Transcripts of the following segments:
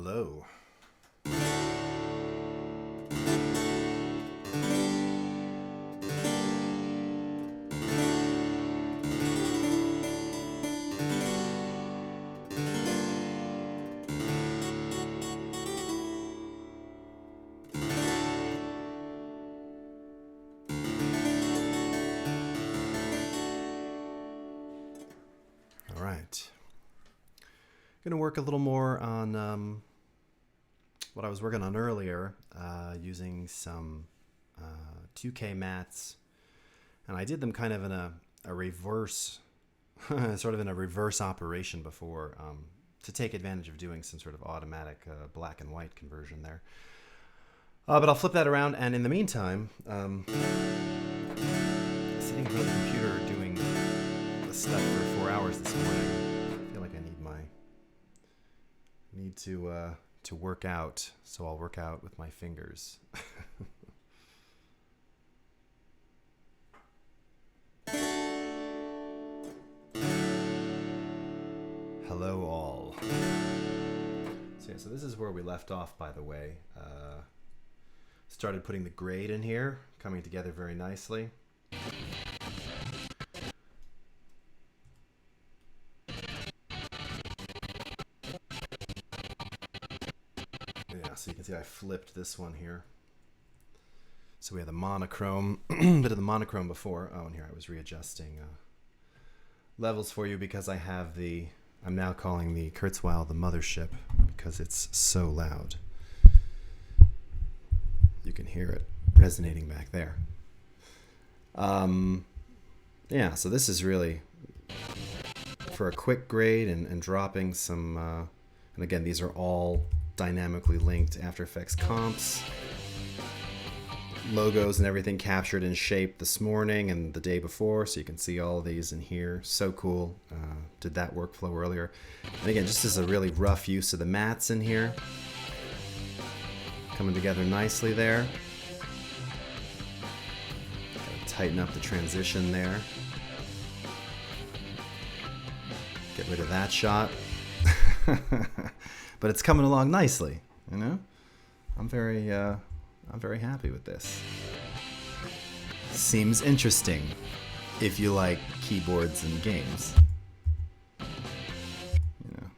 Hello. All right. Going to work a little more on what I was working on earlier, using some 2K mats, and I did them kind of in a reverse, sort of in a reverse operation before, to take advantage of doing some sort of automatic black and white conversion there. But I'll flip that around, and in the meantime, sitting in front of the computer doing the stuff for 4 hours this morning, I feel like I need to work out, so I'll work out with my fingers. Hello all. So this is where we left off, by the way. Started putting the grade in here, coming together very nicely. So you can see I flipped this one here. So we had the monochrome, bit of the monochrome before. Oh, and here I was readjusting levels for you because I have I'm now calling the Kurzweil the mothership because it's so loud. You can hear it resonating back there. Yeah, so this is really for a quick grade and dropping some, and again, these are all dynamically linked After Effects comps, logos and everything captured in shape this morning and the day before, so you can see all of these in here. So cool. Did that workflow earlier. And again, just as a really rough use of the mats in here. Coming together nicely there. Gotta tighten up the transition there. Get rid of that shot. But it's coming along nicely, you know? I'm very happy with this. Seems interesting if you like keyboards and games. You know?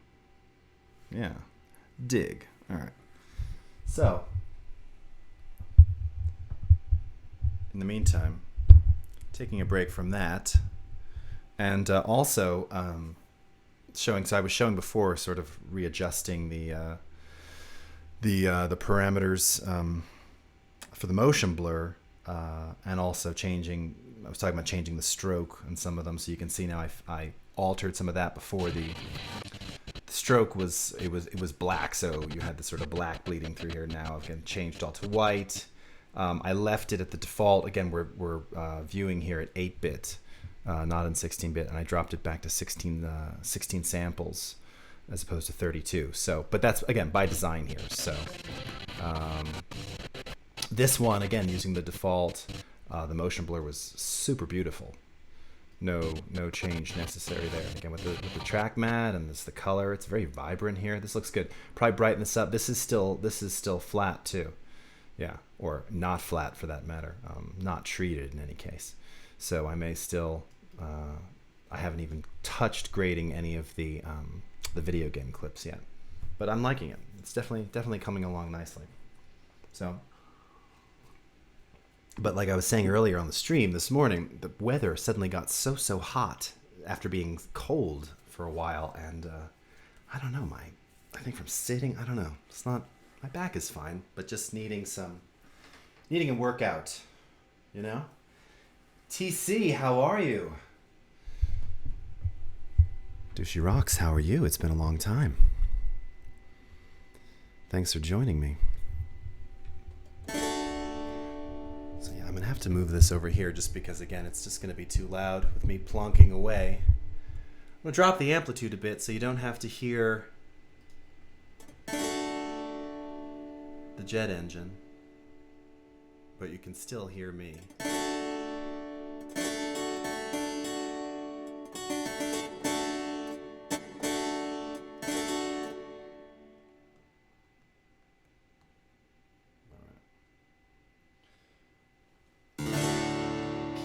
Yeah. Dig. All right. So, in the meantime, taking a break from that, and also showing. So I was showing before, sort of readjusting the parameters for the motion blur, and also changing. I was talking about changing the stroke on some of them, so you can see now I altered some of that before the stroke was black, so you had this sort of black bleeding through here. Now I've changed all to white. I left it at the default. Again, we're viewing here at 8-bit, not in 16-bit, and I dropped it back to 16 samples as opposed to 32. So, but that's again by design here. So this one, again, using the default, the motion blur was super beautiful. No change necessary there. Again, with the track mat and the color, it's very vibrant here. This looks good. Probably brighten this up. This is still flat too. Yeah, or not flat for that matter. Not treated in any case. So I may still. I haven't even touched grading any of the video game clips yet, but I'm liking it. It's definitely coming along nicely. So. But like I was saying earlier on the stream this morning, the weather suddenly got so hot after being cold for a while, and I don't know, I think from sitting, I don't know, it's not, my back is fine, but just needing a workout, you know? TC, how are you? Douchey Rocks, how are you? It's been a long time. Thanks for joining me. I'm gonna have to move this over here just because, again, it's just gonna be too loud with me plonking away. I'm gonna drop the amplitude a bit so you don't have to hear the jet engine, but you can still hear me.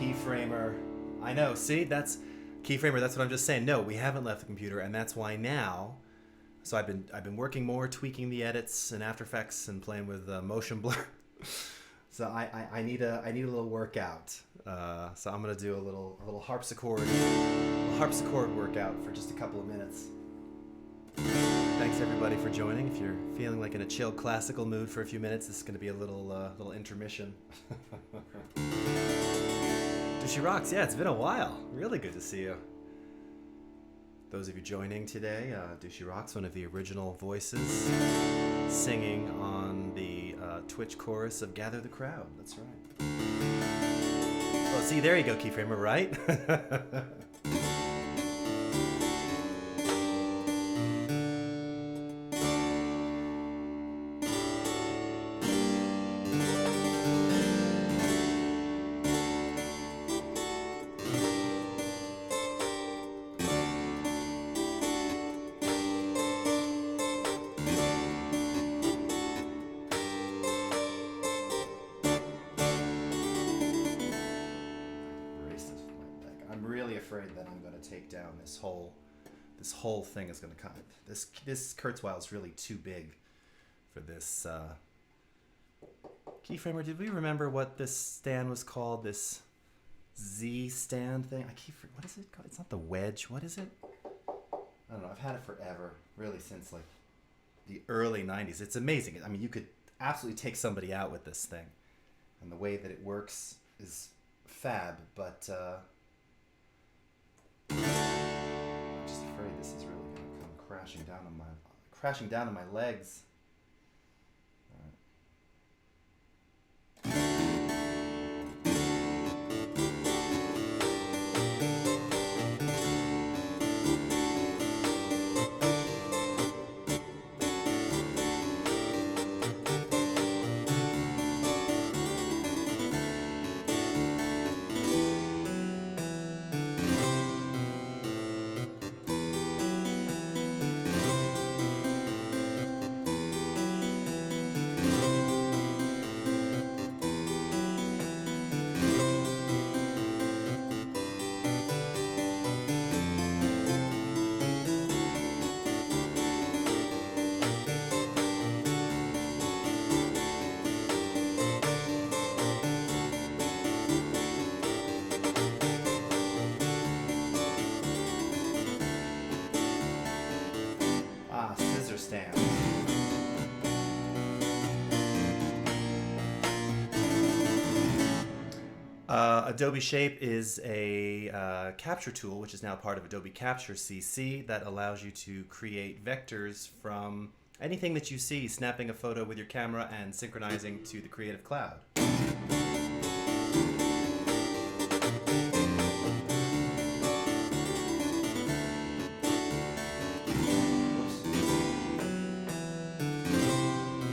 Keyframer. I know, see, that's Keyframer, that's what I'm just saying. No, we haven't left the computer, and that's why now. So I've been working more, tweaking the edits in AfterEffects and playing with motion blur. So I need a little workout. So I'm gonna do a little harpsichord workout for just a couple of minutes. Thanks everybody for joining. If you're feeling like in a chill classical mood for a few minutes, this is gonna be a little intermission. She rocks. Yeah, it's been a while. Really good to see you. Those of you joining today, She Rocks, one of the original voices, singing on the Twitch chorus of Gather the Crowd. That's right. Oh, see, there you go, Keyframer, right? Take down this whole thing is going to come. This Kurzweil is really too big for this Keyframer. Did we remember what this stand was called? This Z stand thing? What is it called? It's not the wedge. What is it? I don't know. I've had it forever, really, since like the early 90s. It's amazing. I mean, you could absolutely take somebody out with this thing, and the way that it works is fab, but I'm just afraid this is really going to come crashing down on my legs. AdobeShape is a capture tool, which is now part of Adobe Capture CC, that allows you to create vectors from anything that you see, snapping a photo with your camera and synchronizing to the Creative Cloud.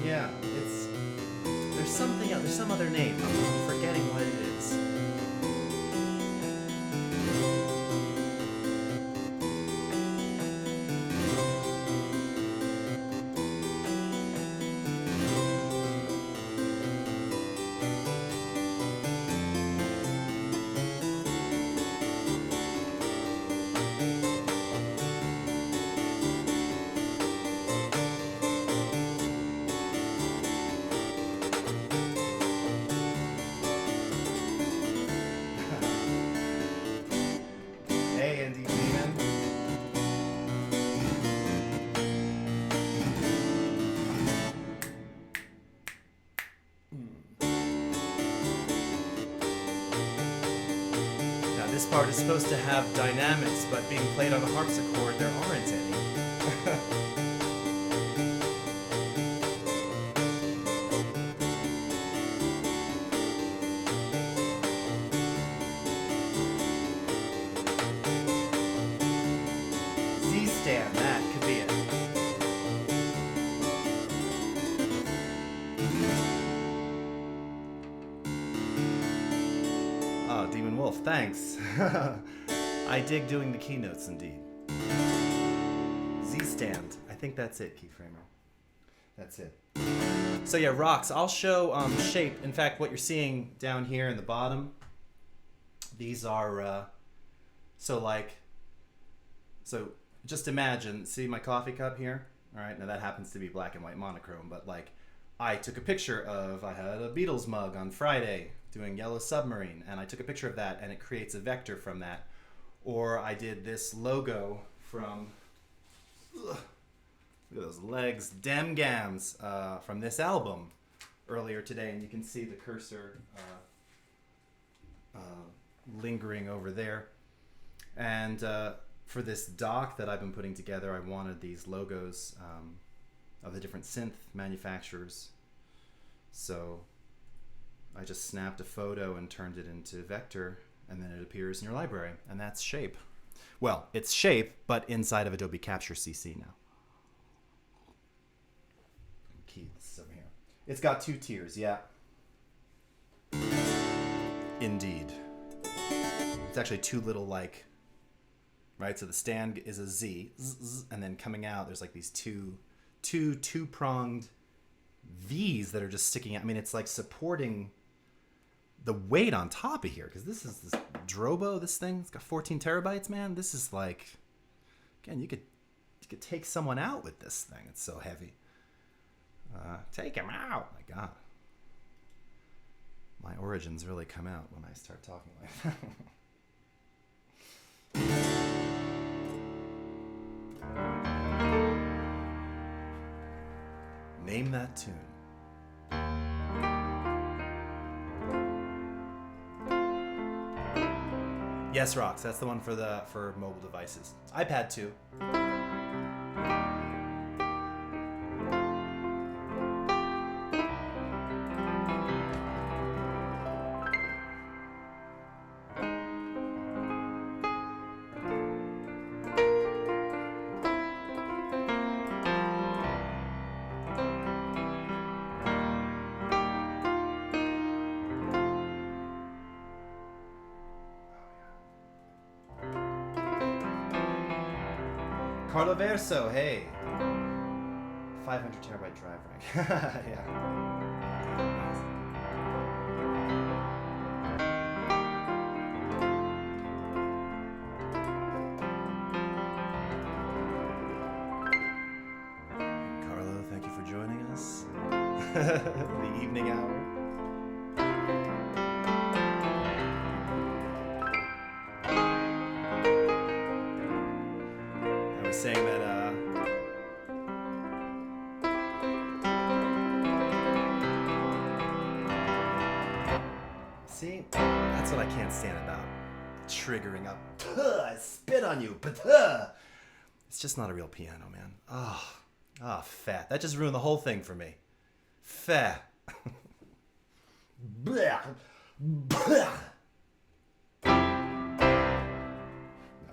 Yeah, there's something else, there's some other name. I'm forgetting what it is. This part is supposed to have dynamics, but being played on a harpsichord, there aren't any. Z-stand, that could be it. Oh, Demon Wolf, thanks. I dig doing the keynotes indeed. Z-stand. I think that's it, Keyframer. That's it. So yeah, rocks. I'll show shape. In fact, what you're seeing down here in the bottom, These are, so just imagine, see my coffee cup here? All right, now that happens to be black and white monochrome, but like I took a picture of, I had a Beatles mug on Friday doing Yellow Submarine, and I took a picture of that and it creates a vector from that. Or I did this logo from, look at those legs, Dem Gams, from this album earlier today, and you can see the cursor lingering over there. And for this dock that I've been putting together, I wanted these logos of the different synth manufacturers. So I just snapped a photo and turned it into vector, and then it appears in your library, and that's Shape. Well, it's Shape, but inside of Adobe Capture CC now. Key, this is over here. It's got 2 tiers, yeah. Indeed. It's actually 2 little, like, right? So the stand is a Z, and then coming out, there's like these two-pronged V's that are just sticking out. I mean, it's like supporting the weight on top of here, because this is this Drobo, this thing, it's got 14 terabytes, man. This is like, again, you could take someone out with this thing. It's so heavy. Take him out. My God. My origins really come out when I start talking like that. Name that tune. Yes, Rocks. That's the one for mobile devices. iPad too. Carlo Verso, hey. 500 terabyte drive rank. Yeah. Carlo, thank you for joining us. The evening hour. Saying that see, that's what I can't stand about triggering up. I spit on you, but it's just not a real piano, man. Oh, fat. That just ruined the whole thing for me. Fat.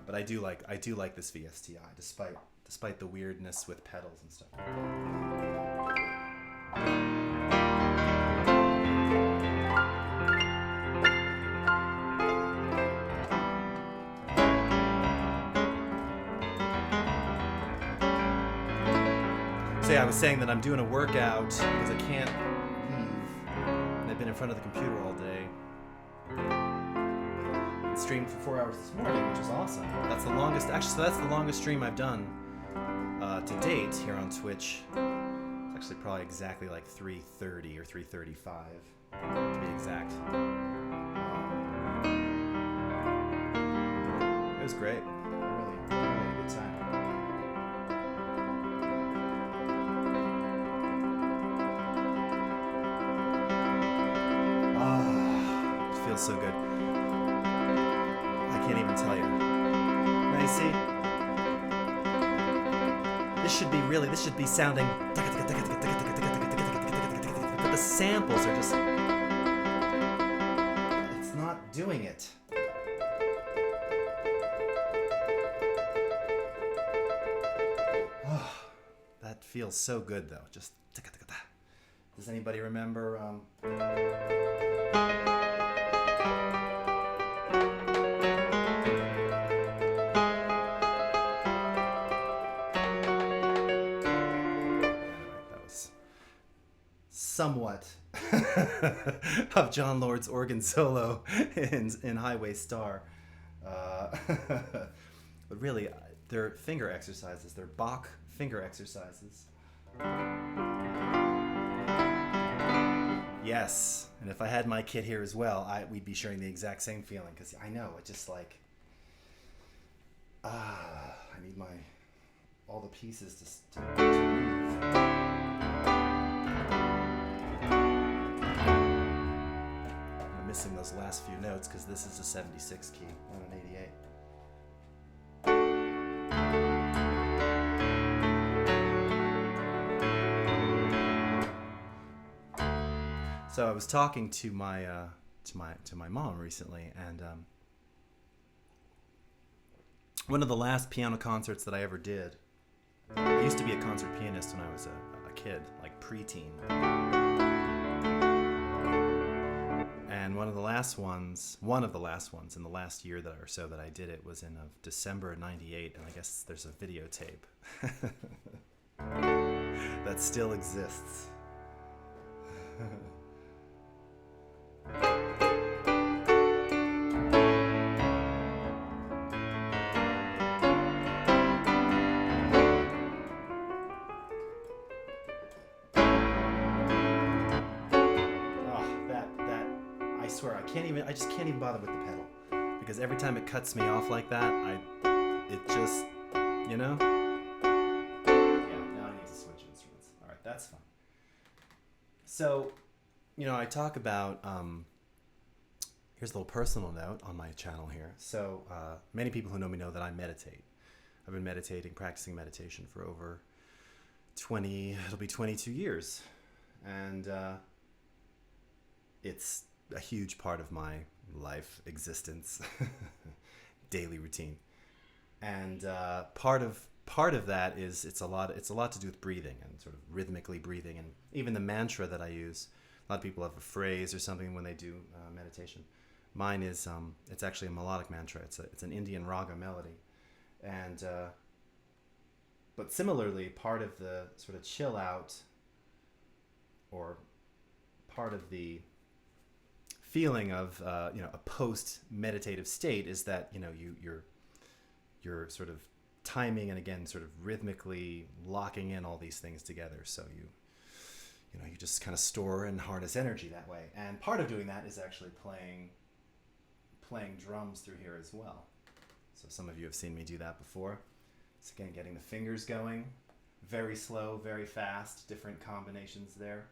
But I do like this VSTI, despite the weirdness with pedals and stuff. So yeah, I was saying that I'm doing a workout because I can't leave, and I've been in front of the computer all day. Streamed for 4 hours this morning, which is awesome. That's the longest, actually, so that's the longest stream I've done to date here on Twitch. It's actually probably exactly like 3:30 or 3:35 to be exact. It was great. Really had a good time. It feels so good. I can't even tell you. Now you see, this should be sounding, but the samples are just, it's not doing it. Oh, that feels so good though. Just, does anybody remember, somewhat of John Lord's organ solo in Highway Star. But really, they're finger exercises. They're Bach finger exercises. Yes, and if I had my kit here as well, we'd be sharing the exact same feeling, because I know, it just like, I need all the pieces to move. I'm missing those last few notes because this is a 76 key, not an 88. So I was talking to my mom recently, and one of the last piano concerts that I ever did. I used to be a concert pianist when I was a kid, like preteen. And one of the last ones in the last year or so that I did it was in December of '98, and I guess there's a videotape that still exists. I just can't even bother with the pedal, because every time it cuts me off like that, it just, you know? Yeah, now I need to switch instruments. All right, that's fine. So, I talk about, here's a little personal note on my channel here. So, many people who know me know that I meditate. I've been practicing meditation for over it'll be 22 years. And it's a huge part of my life, existence, daily routine, and part of that is it's a lot to do with breathing and sort of rhythmically breathing, and even the mantra that I use. A lot of people have a phrase or something when they do meditation. Mine is it's actually a melodic mantra. It's an Indian raga melody, and but similarly, part of the sort of chill out, or part of the feeling of a post meditative state is that you're sort of timing and again sort of rhythmically locking in all these things together, so you just kind of store and harness energy that way. And part of doing that is actually playing drums through here as well. So some of you have seen me do that before. It's again getting the fingers going, very slow, very fast, different combinations there.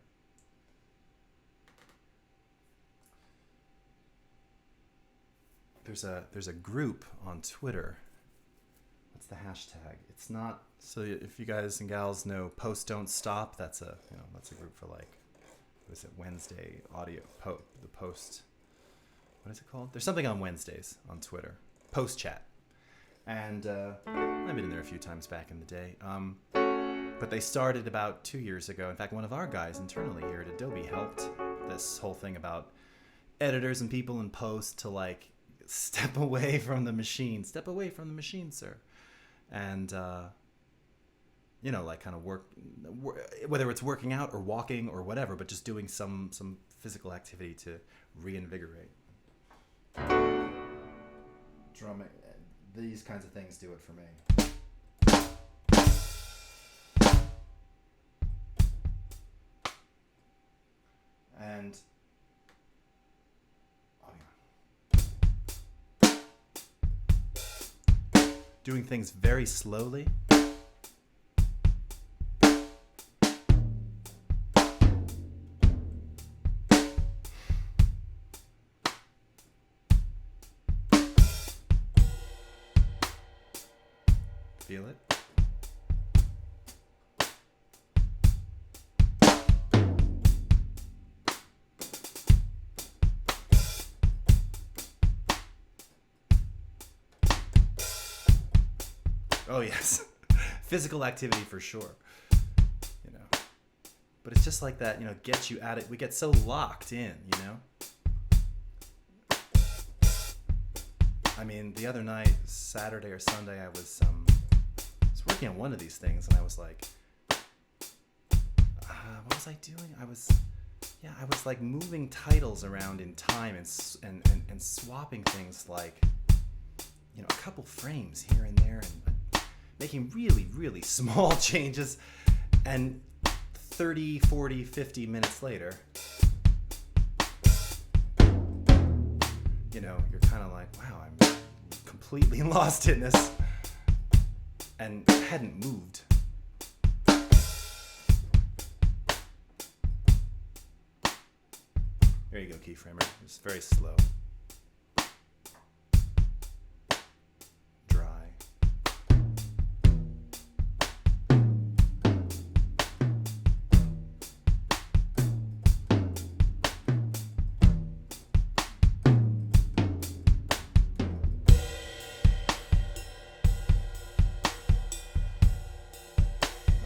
There's a group on Twitter. What's the hashtag? It's not, so if you guys and gals know Post Don't Stop, that's a group for like, what is it, Wednesday audio, the Post, what is it called? There's something on Wednesdays on Twitter, Post Chat. And I've been in there a few times back in the day. But they started about 2 years ago. In fact, one of our guys internally here at Adobe helped this whole thing about editors and people in post to like, step away from the machine, sir. And, like kind of work, whether it's working out or walking or whatever, but just doing some physical activity to reinvigorate. Drumming, these kinds of things do it for me. And doing things very slowly. Feel it? Oh yes, physical activity for sure. But it's just like that, gets you at it. We get so locked in, I mean, the other night, Saturday or Sunday, I was working on one of these things, and I was like, what was I doing? I was like moving titles around in time and swapping things like, you know, a couple frames here and there and making really, really small changes. And 30, 40, 50 minutes later, you know, you're kind of like, wow, I'm completely lost in this and hadn't moved. There you go, keyframer. It's very slow. Dry.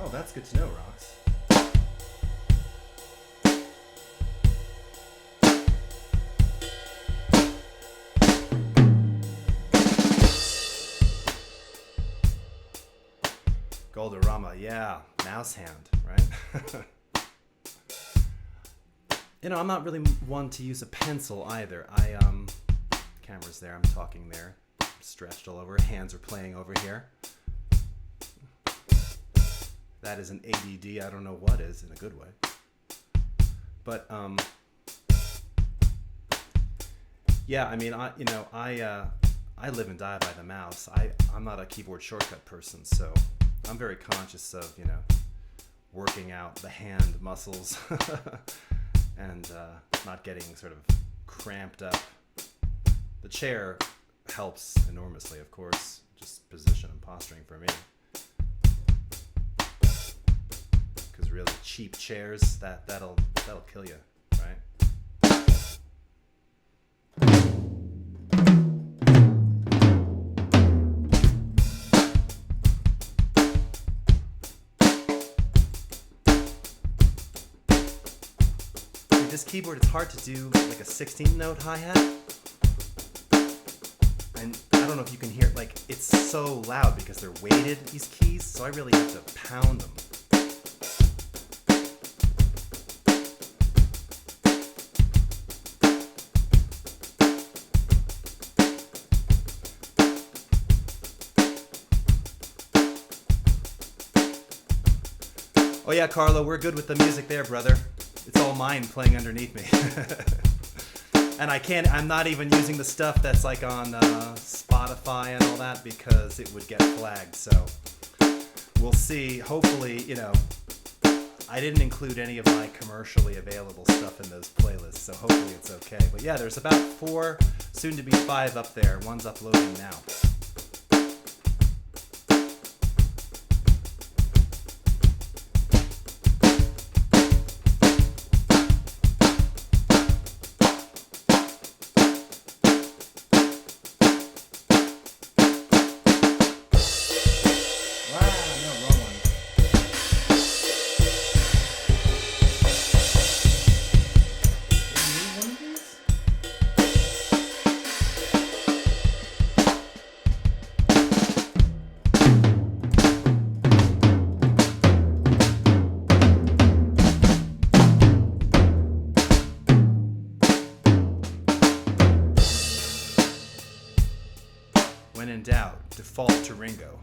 Oh, that's good to know, Rox. Goldarama, yeah, mouse hand, right? You know, I'm not really one to use a pencil either. Camera's there, I'm talking there, stretched all over, hands are playing over here. That is an ADD, I don't know what is, in a good way. But, yeah, I mean, I live and die by the mouse. I'm not a keyboard shortcut person, so I'm very conscious of, you know, working out the hand muscles and not getting sort of cramped up. The chair helps enormously, of course, just position and posturing for me. Because really cheap chairs, that'll kill you, right? This keyboard, it's hard to do like a 16-note hi-hat. And I don't know if you can hear it, like it's so loud because they're weighted, these keys, so I really have to pound them. Oh yeah, Carlo, we're good with the music there, brother. It's all mine playing underneath me. And I'm not even using the stuff that's like on Spotify and all that because it would get flagged. So we'll see. Hopefully, you know, I didn't include any of my commercially available stuff in those playlists. So hopefully it's okay. But yeah, there's about 4, soon to be 5 up there. One's uploading now. When in doubt, default to Ringo.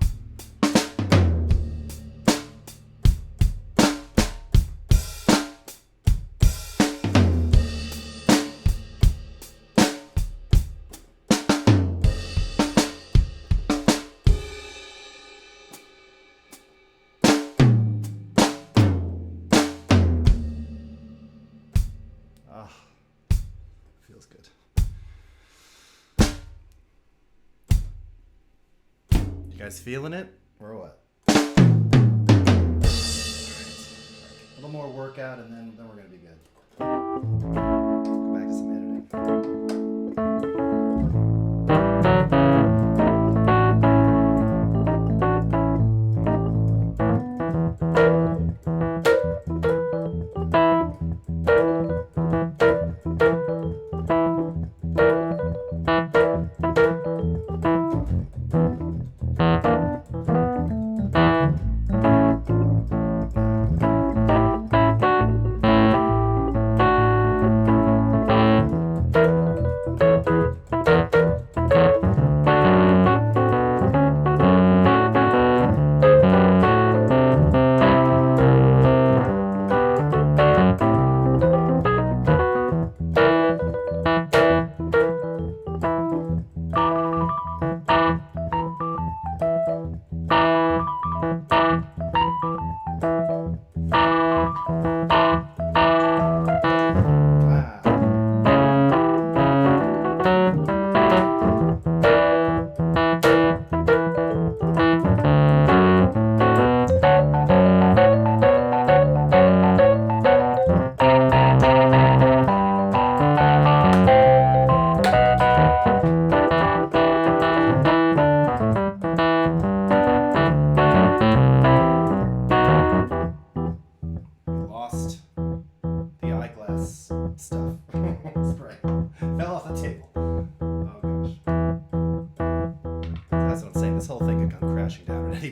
Ah, feels good. You guys feeling it, or what? All right. A little more workout, and then we're gonna be good. Go back to some editing.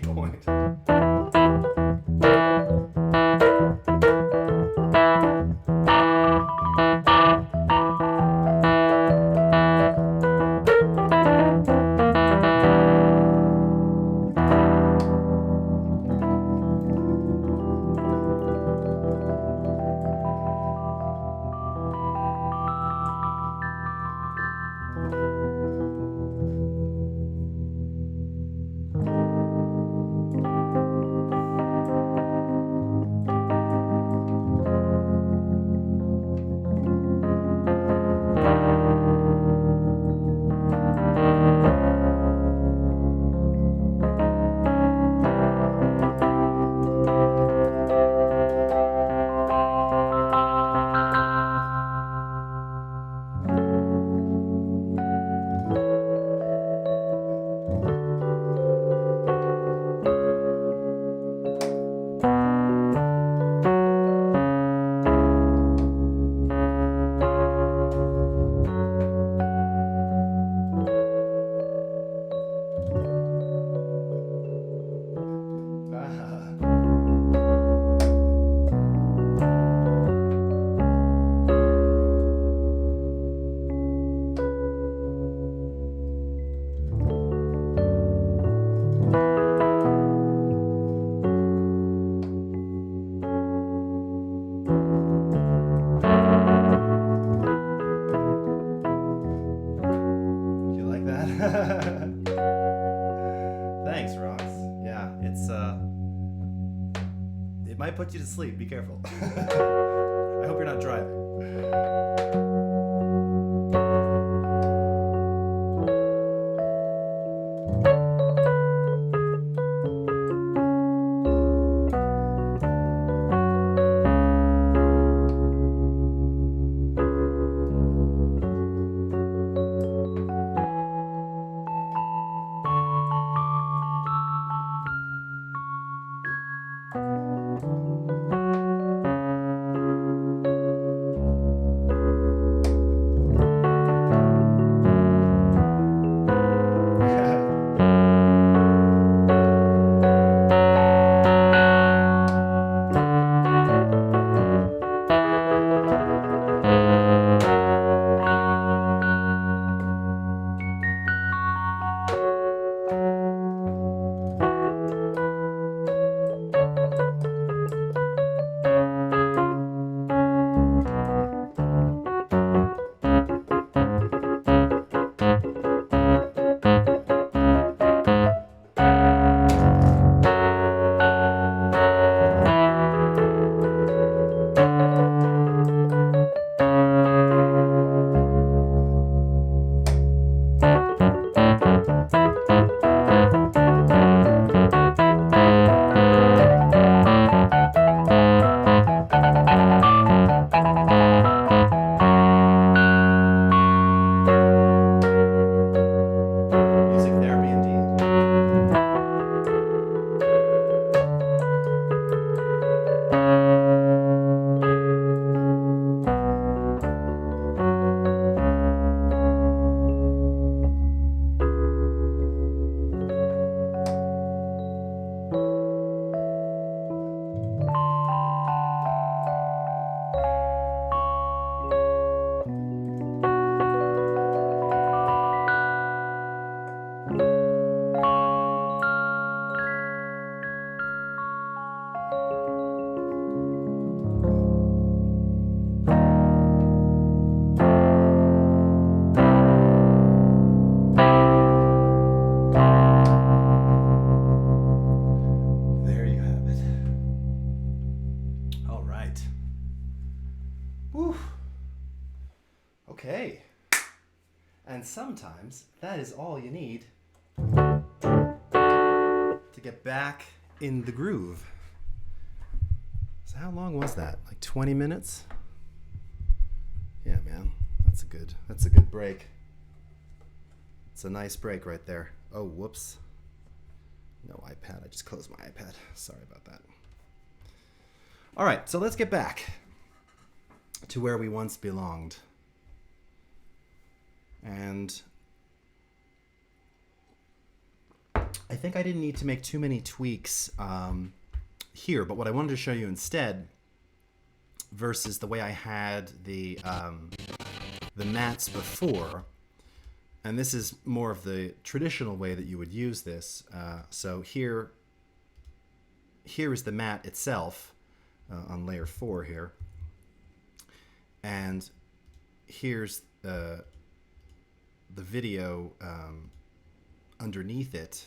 key point. Thanks, Rox. Yeah, it might put you to sleep. Be careful. I hope you're not driving. Okay. And sometimes that is all you need to get back in the groove. So how long was that? Like 20 minutes? Yeah, man. That's a good break. It's a nice break right there. Oh, whoops. No iPad. I just closed my iPad. Sorry about that. All right, so let's get back to where we once belonged. And I think I didn't need to make too many tweaks here, but what I wanted to show you instead, versus the way I had the mats before, and this is more of the traditional way that you would use this. So here is the mat itself on layer 4 here, and here's the video underneath it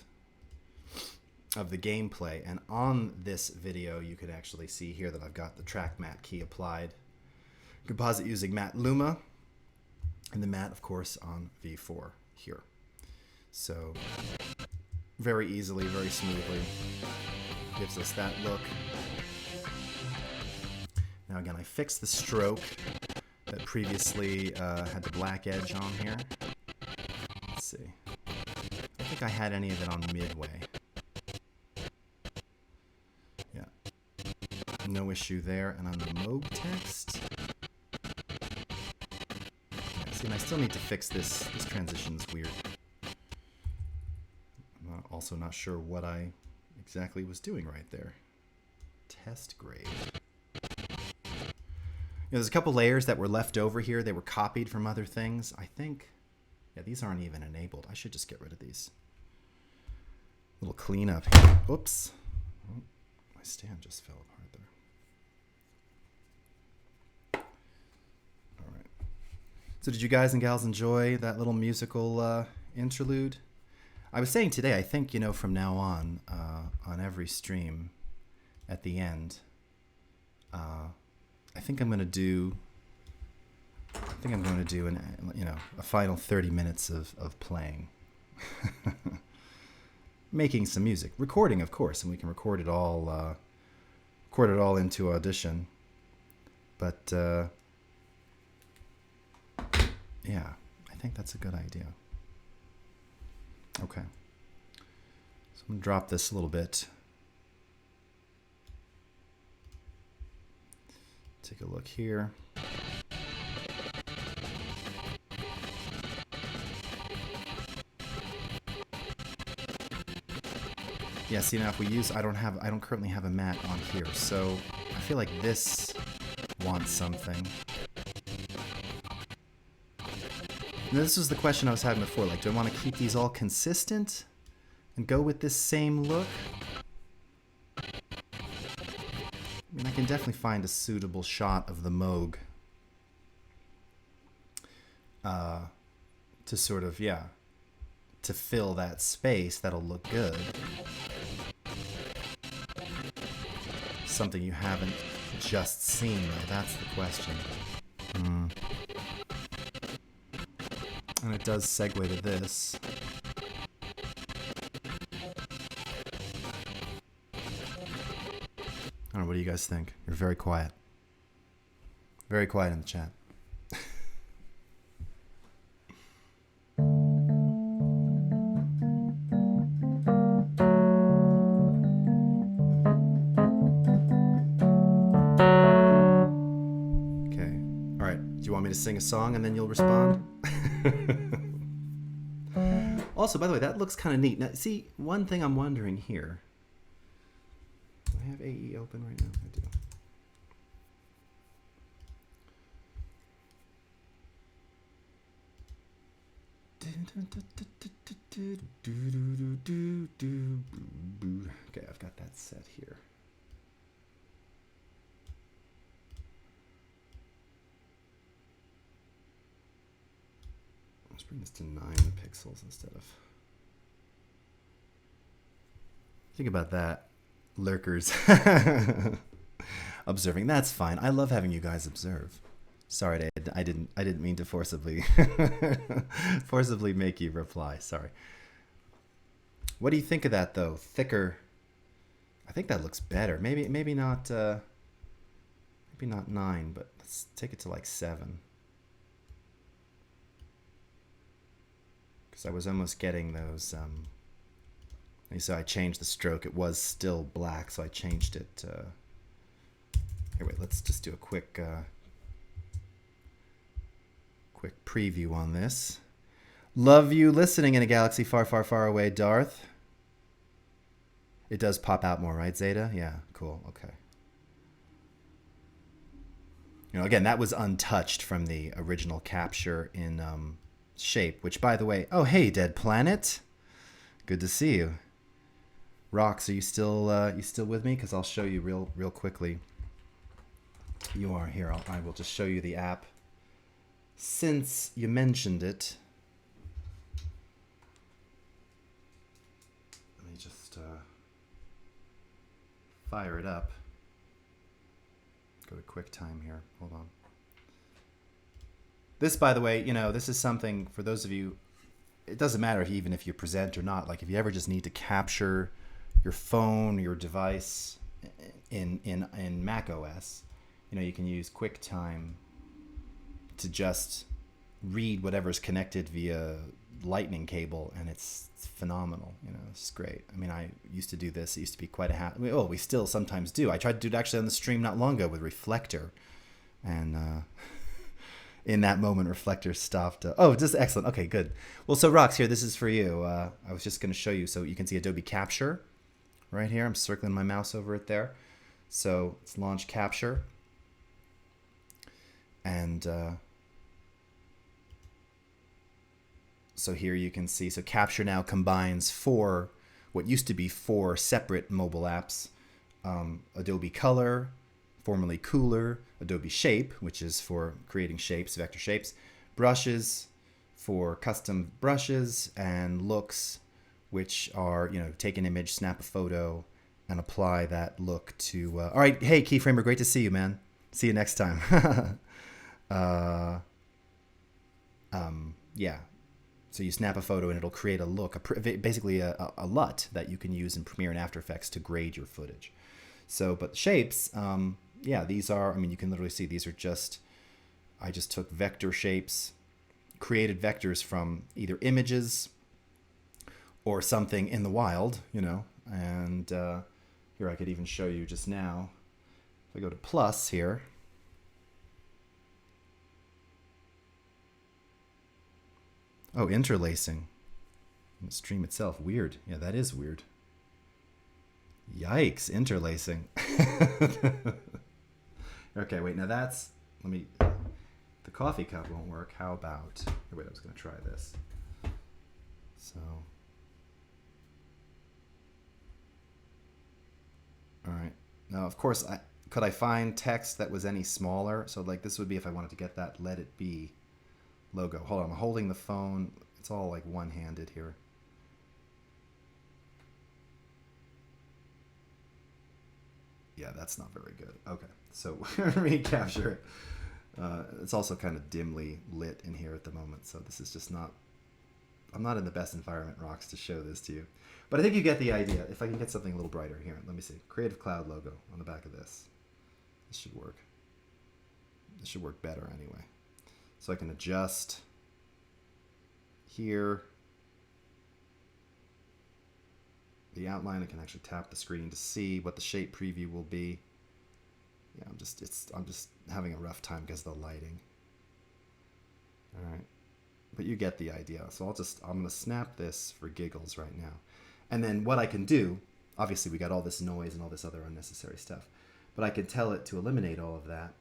of the gameplay. And on this video you can actually see here that I've got the track mat key applied. Composite using Matte Luma, and the mat of course on V4 here. So very easily, very smoothly gives us that look. Now again, I fixed the stroke that previously had the black edge on here. Let's see. I don't think I had any of it on midway. Yeah. No issue there. And on the Moog text, yeah, see, and I still need to fix this. This transition's weird. I'm also not sure what I exactly was doing right there. Test grade. There's a couple layers that were left over here. They were copied from other things. I think, yeah, these aren't even enabled. I should just get rid of these. Little cleanup here. Oops. Oh, my stand just fell apart there. All right. So did you guys and gals enjoy that little musical interlude? I was saying today, I think, you know, from now on every stream, at the end, I think I'm going to do a final 30 minutes of playing. Making some music. Recording, of course, and we can record it all into Audition. But yeah, I think that's a good idea. Okay. So I'm going to drop this a little bit. Take a look here. Yeah, see now if we use, I don't currently have a mat on here, so I feel like this wants something. And this was the question I was having before, like, do I want to keep these all consistent and go with this same look? I mean, I can definitely find a suitable shot of the Moog to sort of, yeah, to fill that space. That'll look good. Something you haven't just seen, though, that's the question. And it does segue to this. I don't know, what do you guys think? You're very quiet. Very quiet in the chat. Okay. All right. Do you want me to sing a song and then you'll respond? Also, by the way, that looks kind of neat. Now, see, one thing I'm wondering here. Do I have AE open right now? I do. Okay, I've got that set here. Let's bring this to 9 pixels instead of... Think about that, lurkers. Observing, that's fine. I love having you guys observe. Sorry, Dad, I didn't mean to forcibly make you reply. Sorry. What do you think of that though? Thicker. I think that looks better. Maybe not 9, but let's take it to like 7. Because I was almost getting those. So I changed the stroke. It was still black, so I changed it. Here, wait. Let's just do a quick preview on this. Love you listening in a galaxy far, far, far away, Darth. It does pop out more, right, Zeta? Yeah, cool, okay. You know, again, that was untouched from the original capture in Shape, which, by the way, oh, hey, Dead Planet. Good to see you. Rox, are you still with me? Because I'll show you real quickly. You are here. I will just show you the app. Since you mentioned it, let me just fire it up. Go to QuickTime here. Hold on. This, by the way, you know, this is something for those of you, it doesn't matter even if you present or not. Like if you ever just need to capture your phone, your device in Mac OS, you know, you can use QuickTime to just read whatever's connected via lightning cable, and it's phenomenal. You know, it's great. I mean, I used to do this. It used to be quite a we still sometimes do. I tried to do it actually on the stream not long ago with Reflector, and in that moment, Reflector stopped. Oh, just excellent. Okay, good. Well, so Rox, here, this is for you. I was just going to show you, so you can see Adobe Capture right here. I'm circling my mouse over it there. So let's launch Capture, and so here you can see, so Capture now combines what used to be four separate mobile apps. Adobe Color, formerly Cooler, Adobe Shape, which is for creating shapes, vector shapes, Brushes for custom brushes, and Looks, which are, you know, take an image, snap a photo, and apply that look to... all right, hey, Keyframer, great to see you, man. See you next time. Yeah. So you snap a photo and it'll create a look, basically a LUT that you can use in Premiere and After Effects to grade your footage. So, but the shapes, yeah, these are, I mean, you can literally see these are just, I just took vector shapes, created vectors from either images or something in the wild, you know, and here I could even show you just now. If I go to plus here, oh, interlacing in the stream itself. Weird. Yeah, that is weird. Yikes, interlacing. Okay, wait, now that's, let me, the coffee cup won't work. How about, oh, wait, I was going to try this. So, all right. Now, of course, could I find text that was any smaller? So, like, this would be if I wanted to get that Let It Be logo. Hold on, I'm holding the phone. It's all like one-handed here. Yeah, that's not very good. Okay, so let me capture it. It's also kind of dimly lit in here at the moment, so this is just not... I'm not in the best environment, Rox, to show this to you. But I think you get the idea. If I can get something a little brighter here. Let me see. Creative Cloud logo on the back of this. This should work. This should work better anyway. So I can adjust here. The outline, I can actually tap the screen to see what the shape preview will be. Yeah, I'm just having a rough time because of the lighting. All right, but you get the idea. So I'm gonna snap this for giggles right now. And then what I can do, obviously we got all this noise and all this other unnecessary stuff, but I can tell it to eliminate all of that.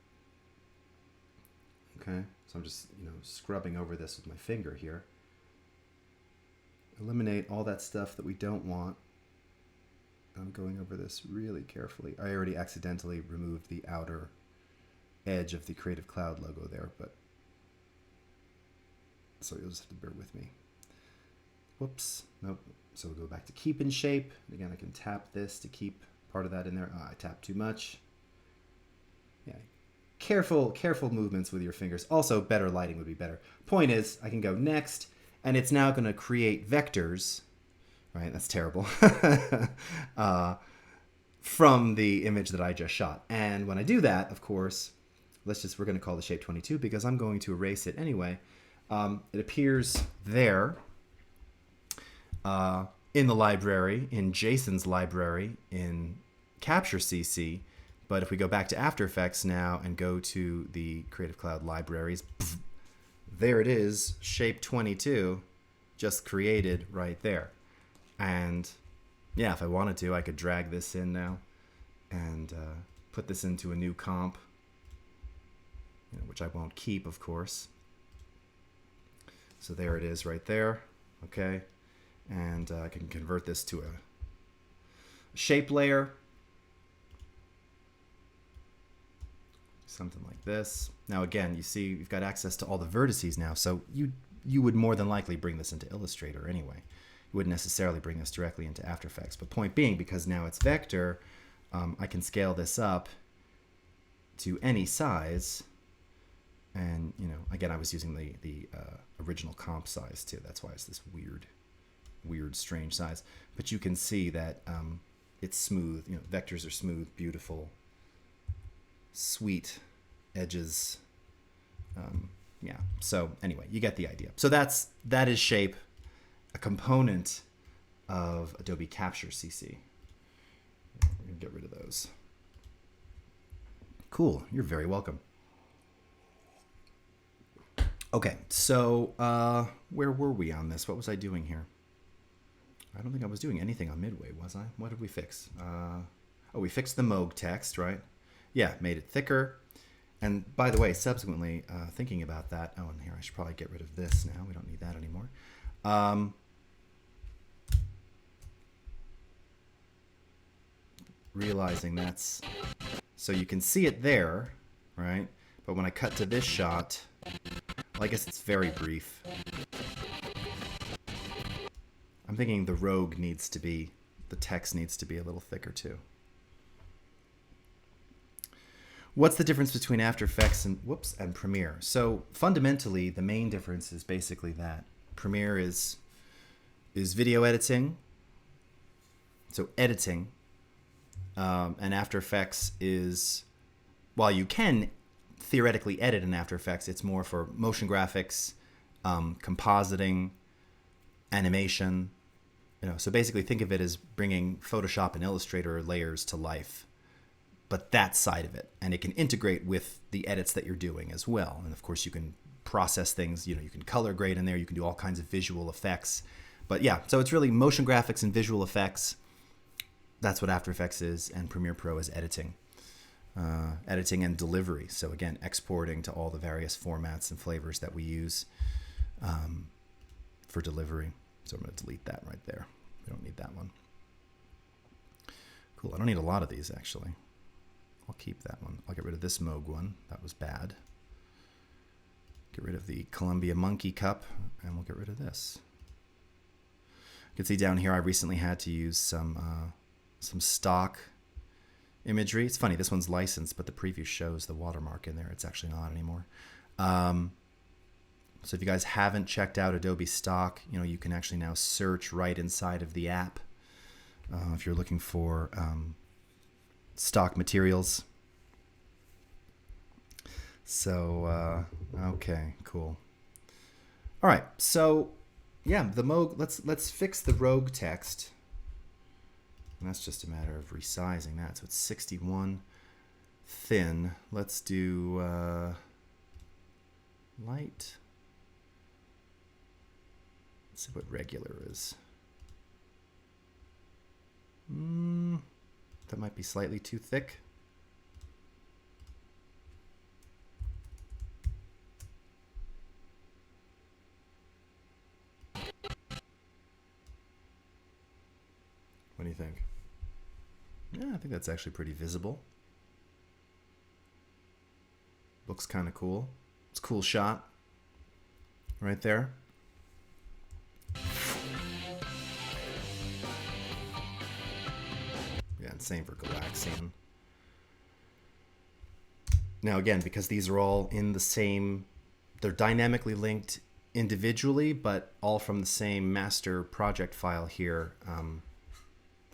Okay, so I'm just, you know, scrubbing over this with my finger here. Eliminate all that stuff that we don't want. I'm going over this really carefully. I already accidentally removed the outer edge of the Creative Cloud logo there, but so you'll just have to bear with me. Whoops, nope. So we'll go back to keep in shape. Again, I can tap this to keep part of that in there. I tapped too much. Yeah, careful movements with your fingers. Also, better lighting would be better. Point is, I can go next, and it's now going to create vectors. Right, that's terrible. From the image that I just shot. And when I do that, of course, we're going to call the shape 22 because I'm going to erase it anyway. It appears there in the library, in Jason's library, in Capture CC. But if we go back to After Effects now and go to the Creative Cloud libraries, there it is, shape 22, just created right there. And yeah, if I wanted to, I could drag this in now and put this into a new comp, which I won't keep, of course. So there it is right there. Okay. And I can convert this to a shape layer. Something like this. Now again, you see you've got access to all the vertices now, so you would more than likely bring this into Illustrator anyway. You wouldn't necessarily bring this directly into After Effects. But point being, because now it's vector, I can scale this up to any size. And, again, I was using the original comp size too. That's why it's this weird, strange size. But you can see that it's smooth. Vectors are smooth, beautiful, sweet edges. Yeah. So anyway, you get the idea. So that is Shape, a component of Adobe Capture CC. We're gonna get rid of those. Cool. You're very welcome. Okay, so where were we on this? What was I doing here? I don't think I was doing anything on Midway, was I? What did we fix? Oh, we fixed the Moog text, right? Yeah, made it thicker. And by the way, subsequently, thinking about that, oh, and here, I should probably get rid of this now. We don't need that anymore. Realizing that's, so you can see it there, right? But when I cut to this shot, well, I guess it's very brief. I'm thinking the rogue needs to be, the text needs to be a little thicker too. What's the difference between After Effects and Premiere? So fundamentally, the main difference is basically that Premiere is video editing, so editing, and After Effects is, while you can theoretically edit in After Effects, it's more for motion graphics, compositing, animation. So basically think of it as bringing Photoshop and Illustrator layers to life, but that side of it, and it can integrate with the edits that you're doing as well. And of course, you can process things. You can color grade in there. You can do all kinds of visual effects. But yeah, so it's really motion graphics and visual effects. That's what After Effects is, and Premiere Pro is editing. Editing and delivery. So again, exporting to all the various formats and flavors that we use for delivery. So I'm going to delete that right there. We don't need that one. Cool. I don't need a lot of these, actually. I'll keep that one. I'll get rid of this Moog one. That was bad. Get rid of the Columbia Monkey Cup, and we'll get rid of this. You can see down here I recently had to use some stock imagery. It's funny, this one's licensed, but the preview shows the watermark in there. It's actually not anymore. So if you guys haven't checked out Adobe Stock, you can actually now search right inside of the app if you're looking for stock materials. So okay, cool. All right, so yeah, the Moog. Let's fix the rogue text. And that's just a matter of resizing that. So it's 61 thin. Let's do light. Let's see what regular is. That might be slightly too thick. What do you think? Yeah, I think that's actually pretty visible. Looks kind of cool. It's a cool shot right there. Yeah, and same for Galaxian. Now again, because these are all in the same, they're dynamically linked individually, but all from the same master project file here.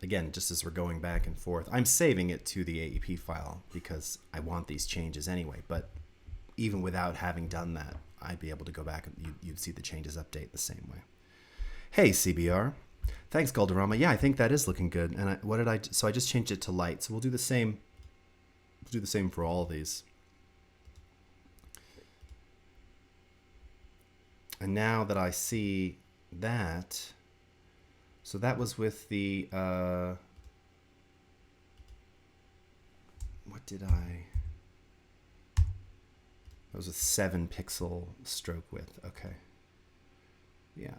Again, just as we're going back and forth, I'm saving it to the AEP file because I want these changes anyway. But even without having done that, I'd be able to go back and you'd see the changes update the same way. Hey, CBR. Thanks, Goldarama. Yeah, I think that is looking good. And so I just changed it to light. So we'll do the same. We'll do the same for all of these. And now that I see that, So that was with the, what did I, that was with 7 pixel stroke width. Okay. Yeah.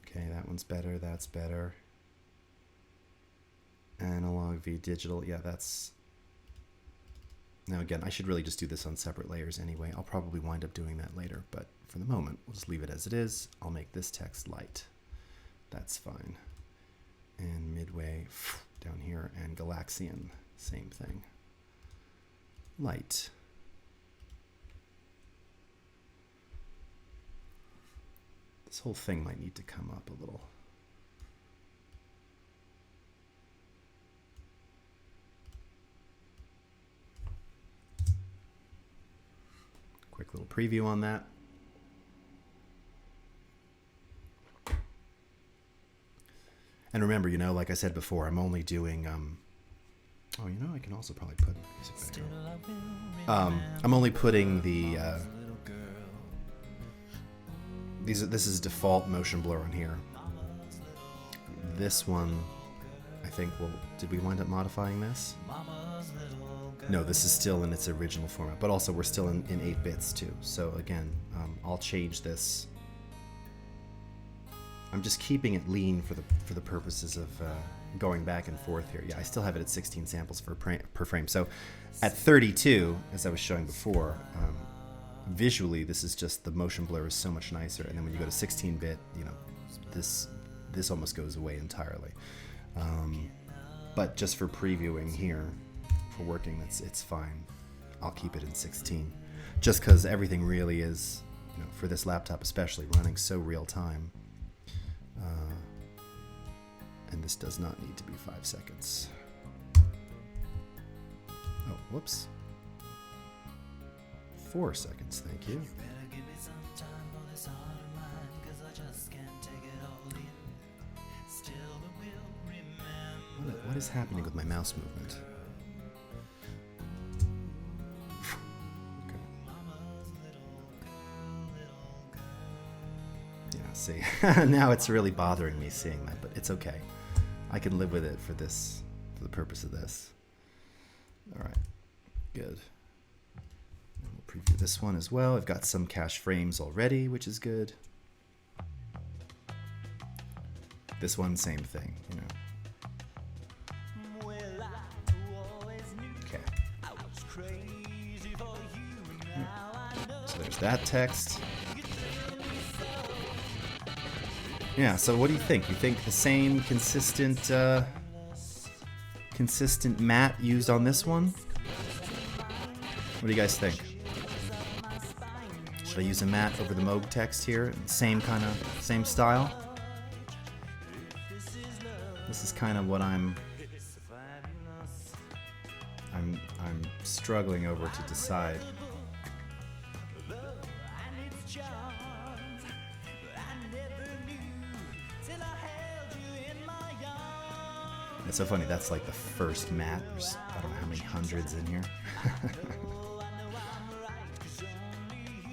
Okay, that one's better, that's better. Analog v digital, yeah, that's... Now again, I should really just do this on separate layers anyway. I'll probably wind up doing that later, but for the moment, we'll just leave it as it is. I'll make this text light. That's fine. And midway down here, and Galaxian, same thing. Light. This whole thing might need to come up a little. Quick little preview on that. And remember, you know, like I said before, I'm only doing, oh, you know, I can also probably put music back. I'm only putting the, this is default motion blur on here. This one, I think, did we wind up modifying this? No, this is still in its original format, but also we're still in 8 bits too. So again, I'll change this. I'm just keeping it lean for the purposes of going back and forth here. Yeah, I still have it at 16 samples per frame. So at 32, as I was showing before, visually this is just, the motion blur is so much nicer. And then when you go to 16-bit, you know, this almost goes away entirely. But just for previewing here, for working, it's fine. I'll keep it in 16, just because everything really is, you know, for this laptop especially, running so real time. And this does not need to be 5 seconds. Oh, whoops. 4 seconds, thank you. What is happening with my mouse movement? Yeah, see, now it's really bothering me seeing that, but it's okay. I can live with it for the purpose of this. All right, good. And we'll preview this one as well. I've got some cache frames already, which is good. This one, same thing, you know. Okay. So there's that text. Yeah, so what do you think? You think the same consistent matte used on this one? What do you guys think? Should I use a matte over the Moog text here? Same style? This is kind of what I'm struggling over to decide. It's so funny, that's like the first matte. There's, I don't know how many hundreds in here.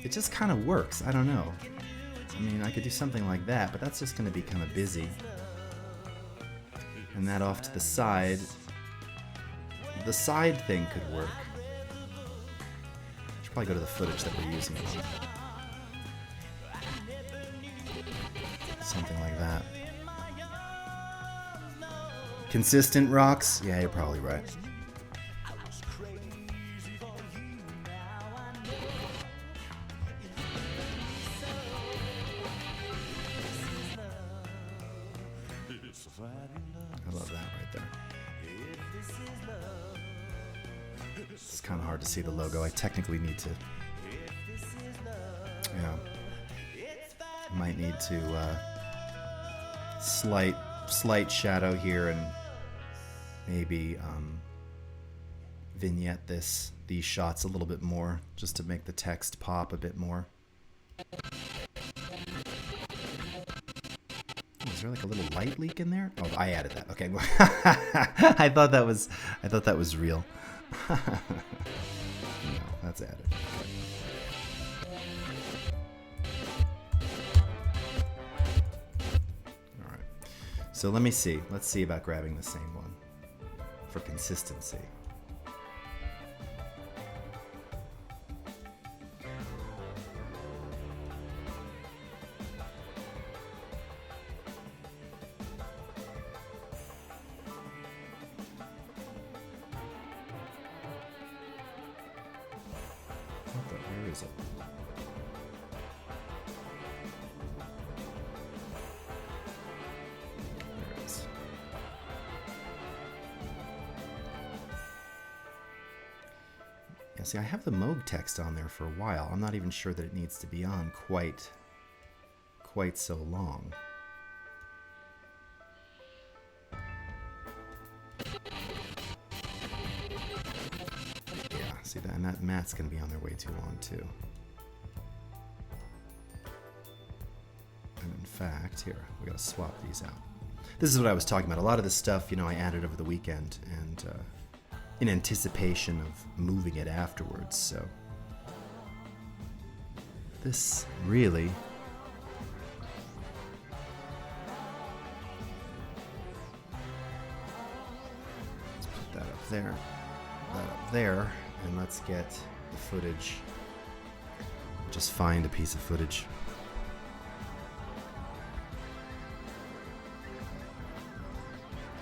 It just kind of works, I don't know. I mean, I could do something like that, but that's just going to be kind of busy. And that off to the side thing could work. I should probably go to the footage that we're using. Something like that. Consistent rocks? Yeah, you're probably right. I love that right there. It's kind of hard to see the logo. I technically need to, yeah, I might need to slight shadow here and maybe vignette these shots a little bit more, just to make the text pop a bit more. Is there like a little light leak in there? Oh, I added that. Okay. I thought that was real. No, that's added. So let me see. Let's see about grabbing the same one for consistency. Where is it? There it is. Yeah, see, I have the Moog text on there for a while. I'm not even sure that it needs to be on quite so long. See that, and that mat's going to be on there way too long too. And in fact, here, we got to swap these out. This is what I was talking about. A lot of this stuff, you know, I added over the weekend and in anticipation of moving it afterwards. So this really let's put that up there, that up there. And let's get the footage. Just find a piece of footage.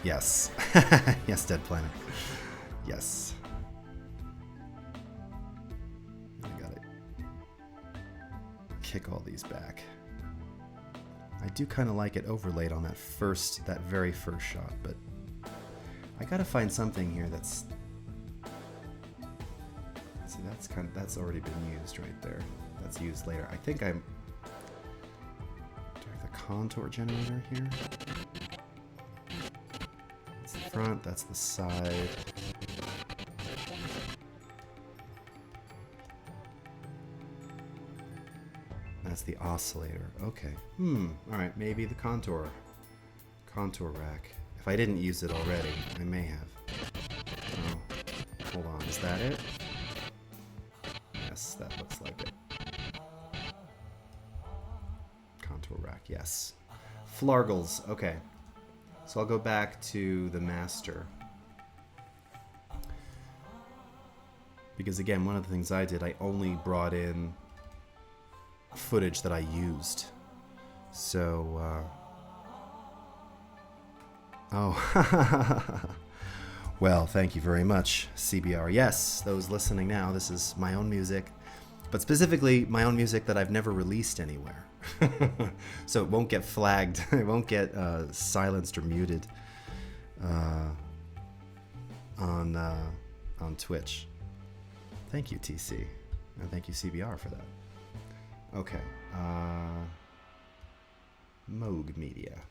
Yes. Yes, Dead Planet. Yes. I gotta kick all these back. I do kind of like it overlaid on that very first shot, but I gotta find something here that's. See, that's already been used right there. That's used later. I think I'm. Do I have the contour generator here? That's the front. That's the side. That's the oscillator. Okay. All right. Maybe the contour rack. If I didn't use it already, I may have. Oh, hold on. Is that it? Yes, that looks like it. Contour rack, yes. Flargles, okay. So I'll go back to the master. Because again, one of the things I did, I only brought in footage that I used. So, oh, well, thank you very much, CBR. Yes, those listening now, this is my own music, but specifically my own music that I've never released anywhere. So it won't get flagged, it won't get silenced or muted on Twitch. Thank you, TC, and thank you, CBR, for that. Okay, Moog Media.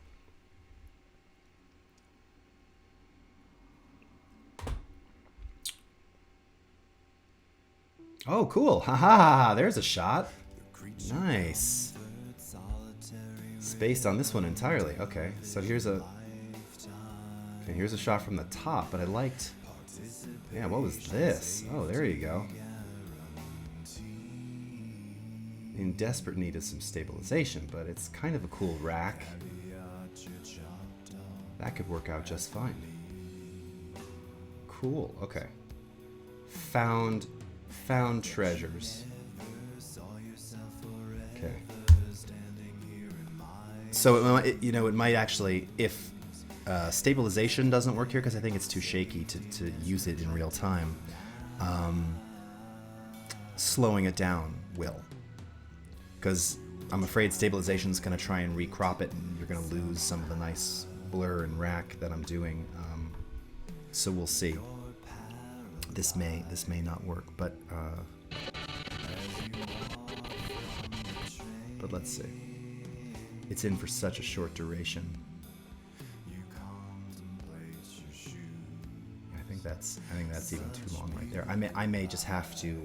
Oh, cool. Ha ha ha. There's a shot. Nice. Spaced on this one entirely. Okay, so here's a shot from the top, but I liked. Yeah, what was this? Oh, there you go. In desperate need of some stabilization, but it's kind of a cool rack. That could work out just fine. Cool. Okay. Found treasures. Okay. So it might actually, if stabilization doesn't work here, because I think it's too shaky to use it in real time, slowing it down will. Because I'm afraid stabilization is going to try and recrop it, and you're going to lose some of the nice blur and rack that I'm doing. So we'll see. This may not work, but let's see. It's in for such a short duration. I think that's even too long right there. I may just have to.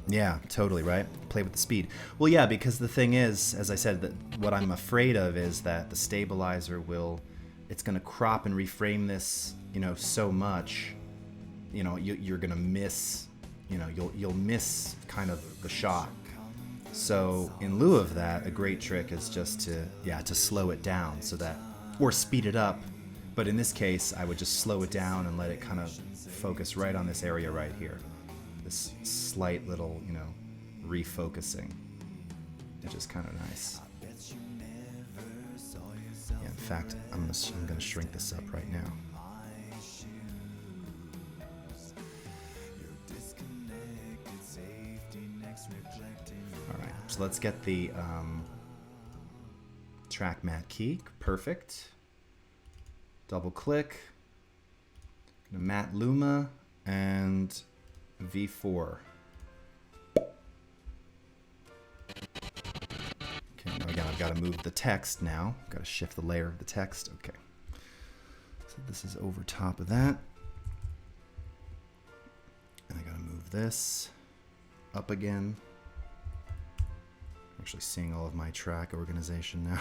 Yeah, totally, right? Play with the speed. Well, yeah, because the thing is, as I said, that what I'm afraid of is that the stabilizer it's going to crop and reframe this, so much you know, you're gonna miss, you know, you'll miss kind of the shot. So in lieu of that, a great trick is just to slow it down so that, or speed it up. But in this case, I would just slow it down and let it kind of focus right on this area right here. This slight little, you know, refocusing, which is kind of nice. Yeah, in fact, I'm gonna shrink this up right now. All right, so let's get the track matte key. Perfect. Double click. Matte Luma and V4. Okay, now again, I've got to move the text now. I've got to shift the layer of the text. Okay. So this is over top of that. And I got to move this up again. I'm actually seeing all of my track organization now.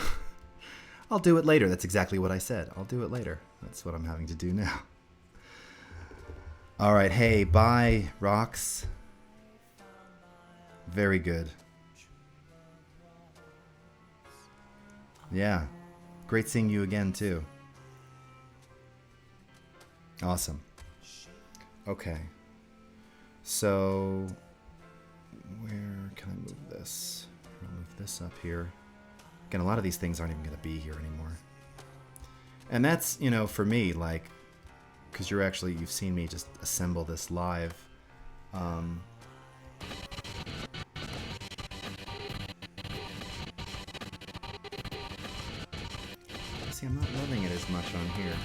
I'll do it later. That's exactly what I said. I'll do it later. That's what I'm having to do now. All right. Hey, bye, Rocks. Very good. Yeah. Great seeing you again, too. Awesome. Okay. So, where can I move this? I'll move this up here. Again, a lot of these things aren't even going to be here anymore. And that's, you know, for me, like, because you've seen me just assemble this live. See, I'm not loving it as much on here.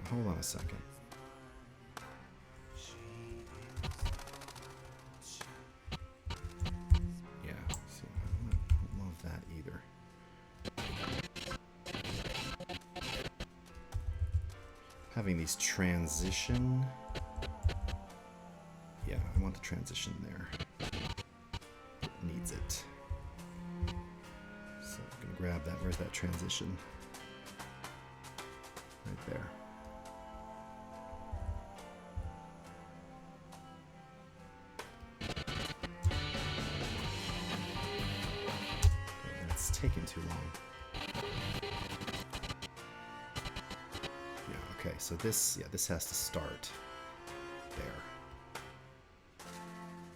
Hold on a second. Yeah, see, I don't love that either. Having these transition. Yeah, I want the transition there. It needs it. So I'm gonna grab that. Where's that transition? Right there. Taking too long. Yeah, okay, so this has to start there.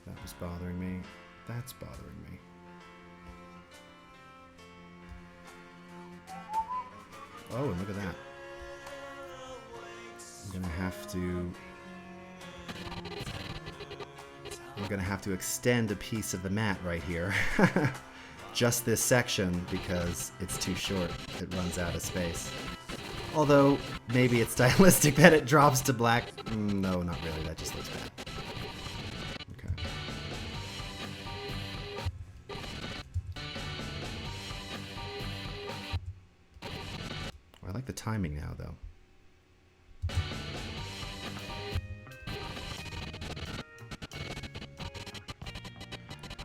That was bothering me. That's bothering me. Oh, and look at that. I'm gonna have to extend a piece of the mat right here. Just this section because it's too short. It runs out of space. Although, maybe it's stylistic that it drops to black. No, not really. That just looks bad. Okay. Oh, I like the timing now, though.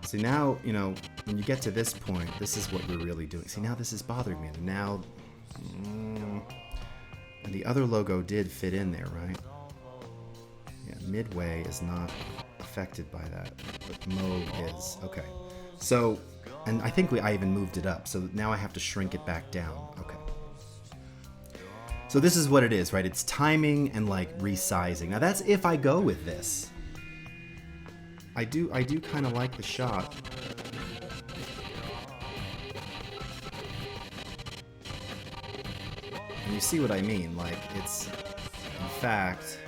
See, now, you know, when you get to this point, this is what we're really doing. See, now this is bothering me. And now, and the other logo did fit in there, right? Yeah, midway is not affected by that, but Moog is. Okay. So, and I think I even moved it up. So now I have to shrink it back down. Okay. So this is what it is, right? It's timing and like resizing. Now that's if I go with this. I do kind of like the shot. And you see what I mean? Like, it's, in fact,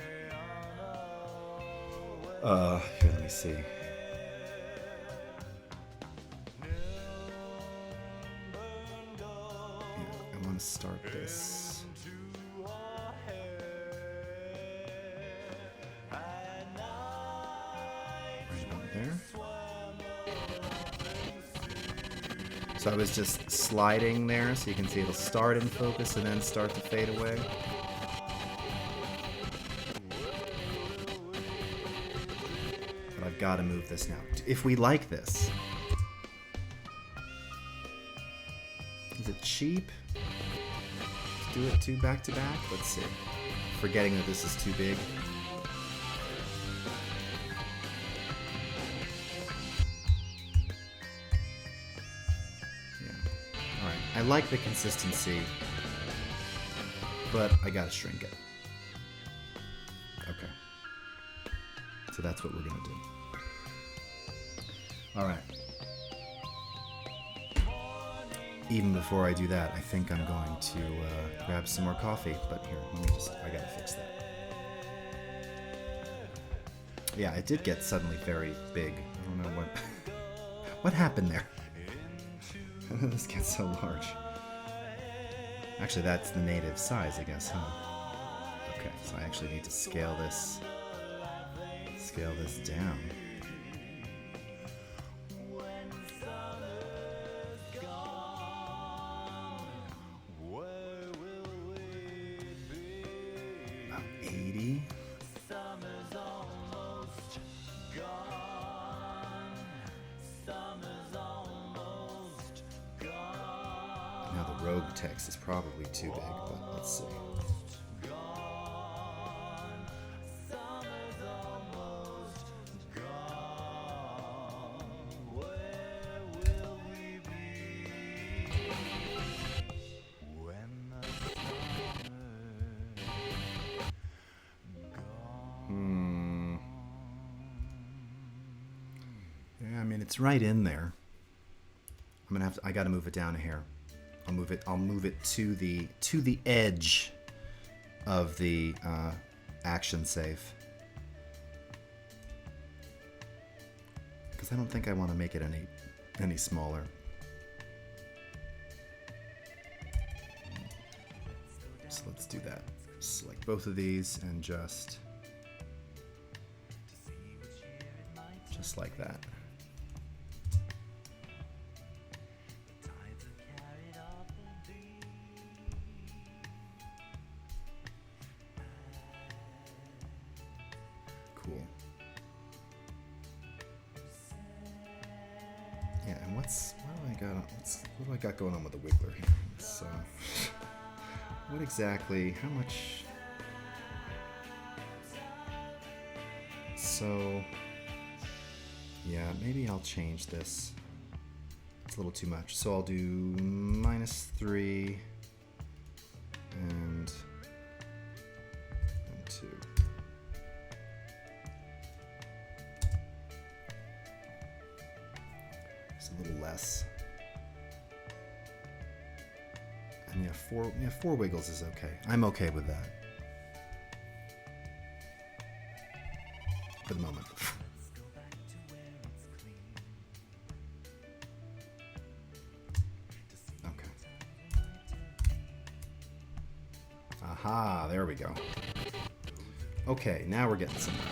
here, let me see. Yeah, I want to start this. There. So I was just sliding there, so you can see it'll start in focus and then start to fade away. But I've gotta move this now. If we like this. Is it cheap to do it two back to back? Let's see. Forgetting that this is too big. Yeah. Alright, I like the consistency, but I gotta shrink it. Okay. So that's what we're gonna do. Alright. Even before I do that, I think I'm going to grab some more coffee. But here, I gotta fix that. Yeah, it did get suddenly very big. I don't know what happened there. How did this get so large? Actually, that's the native size, I guess, huh? Okay, so I actually need to scale this down. About 80. Now the rogue text is probably too big, but let's see. It's right in there. I gotta move it down a hair. I'll move it to the edge of the action safe. Because I don't think I want to make it any smaller. So let's do that. Select both of these and just like that. Cool. Yeah, and what do I got going on with the wiggler here? So, what exactly? How much? So, yeah, maybe I'll change this. It's a little too much. So I'll do -3 and 2. It's a little less. And yeah, 4 wiggles is okay. I'm okay with that. For the moment. Okay. Aha, there we go. Okay, now we're getting somewhere.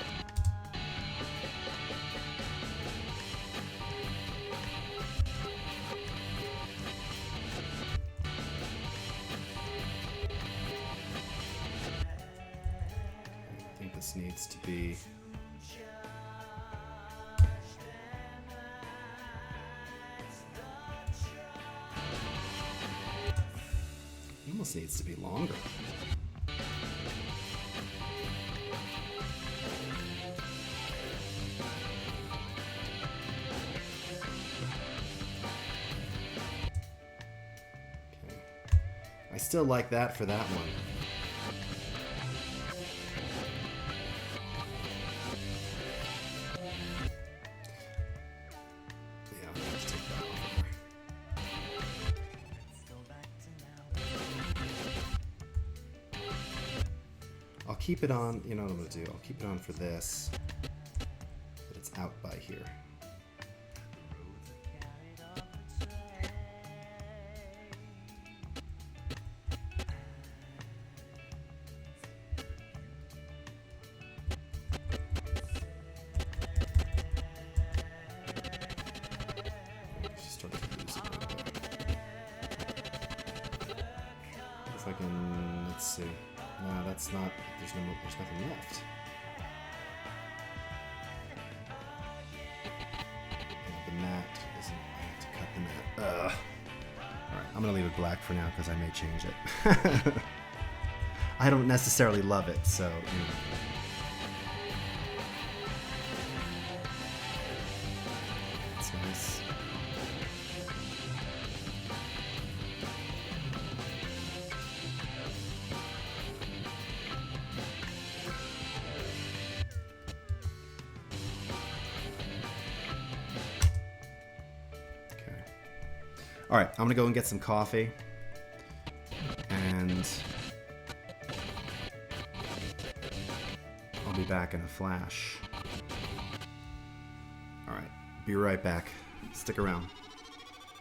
I think this needs to be almost needs to be longer. Okay. I still like that for that one. Yeah, let's take that off. I'll keep it on, you know what I'm going to do? I'll keep it on for this, but it's out by here. Start to lose it a little bit. If I can, let's see. No, that's not, there's nothing left. the mat isn't. I have to cut the mat. Alright, I'm gonna leave it black for now because I may change it. I don't necessarily love it, so. It's nice. All right, I'm gonna go and get some coffee, and I'll be back in a flash. All right, be right back. Stick around.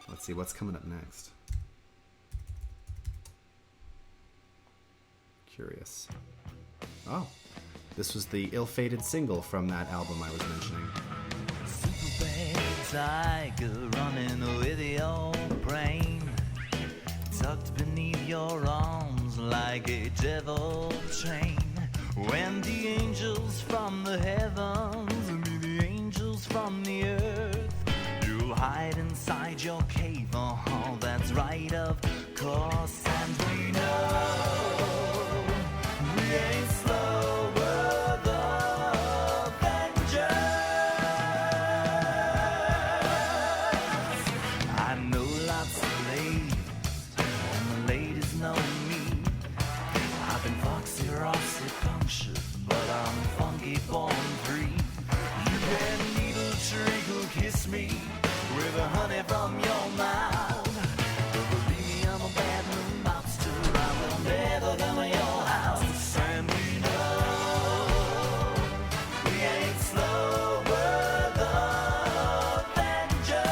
Let's see what's coming up next. Curious. Oh, this was the ill-fated single from that album I was mentioning. Tiger running with your brain, tucked beneath your arms like a devil train. When the angels from the heavens meet the angels from the earth, you'll hide inside your cave. Oh, that's right, of course. And we know we ain't slower the vengeance. Born free, you can needle trickle kiss me with the honey from your mouth. But believe me, I'm a bad moon mobster. I will never come to your house. And we know we ain't slower the vengeance.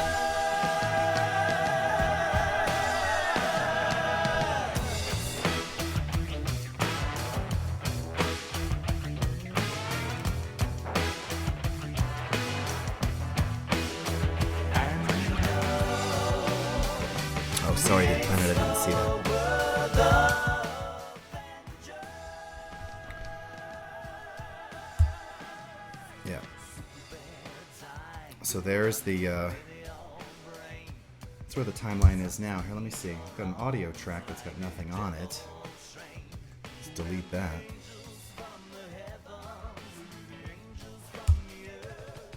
Sorry, I didn't see that. Yeah. So there's the, that's where the timeline is now. Here, let me see. I've got an audio track that's got nothing on it. Let's delete that.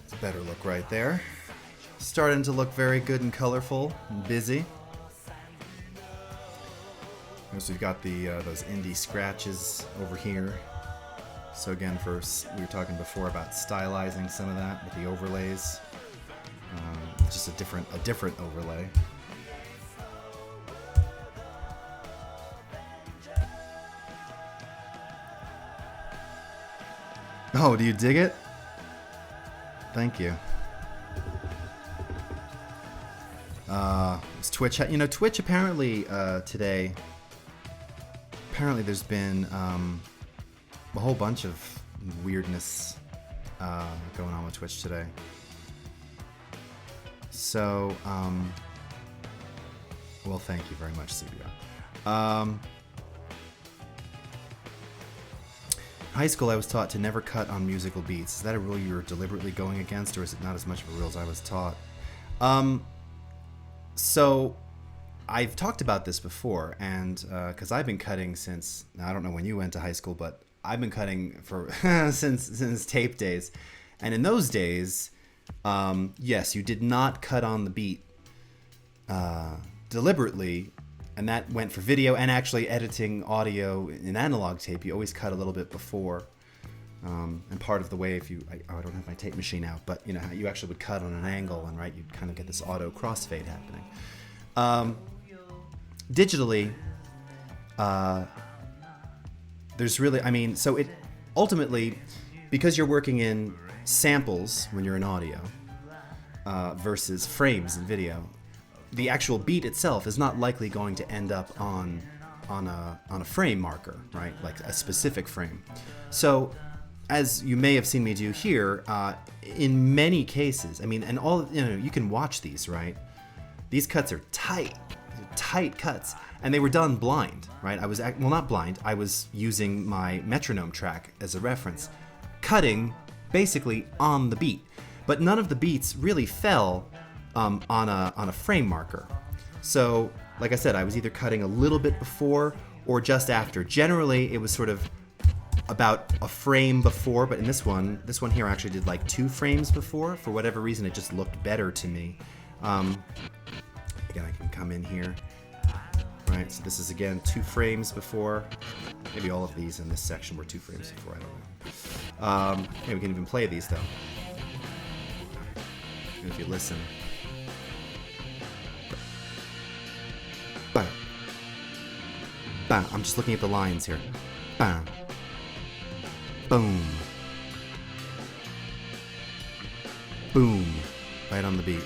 It's a better look right there. Starting to look very good and colorful and busy. So we've got the those indie scratches over here. So again, we were talking before about stylizing some of that with the overlays. Just a different overlay. Oh, do you dig it? Thank you. It's Twitch. You know, Twitch apparently today. Apparently there's been a whole bunch of weirdness going on with Twitch today. So, well, thank you very much, CBR. In high school, I was taught to never cut on musical beats. Is that a rule you were deliberately going against, or is it not as much of a rule as I was taught? So I've talked about this before, and because I've been cutting since, now I don't know when you went to high school, but I've been cutting for since tape days. And in those days, yes, you did not cut on the beat deliberately, and that went for video and actually editing audio in analog tape. You always cut a little bit before. And part of the way, I don't have my tape machine out, but you know how you actually would cut on an angle, and right, you'd kind of get this auto crossfade happening. Digitally, there's really, I mean, so it ultimately, because you're working in samples when you're in audio versus frames in video, the actual beat itself is not likely going to end up on a frame marker, right? Like a specific frame. So, as you may have seen me do here, in many cases, I mean, and all, you know, you can watch these, right? These cuts are tight cuts, and they were done blind, right? I was, well, not blind, I was using my metronome track as a reference, cutting basically on the beat. But none of the beats really fell on a frame marker. So, like I said, I was either cutting a little bit before or just after. Generally, it was sort of about a frame before, but in this one here I actually did like 2 frames before. For whatever reason, it just looked better to me. Again, I can come in here. Right, so this is again 2 frames before. Maybe all of these in this section were 2 frames before, I don't know. Okay, we can even play these though. And if you listen. Bam. Bam. I'm just looking at the lines here. Bam. Boom. Boom. Right on the beat.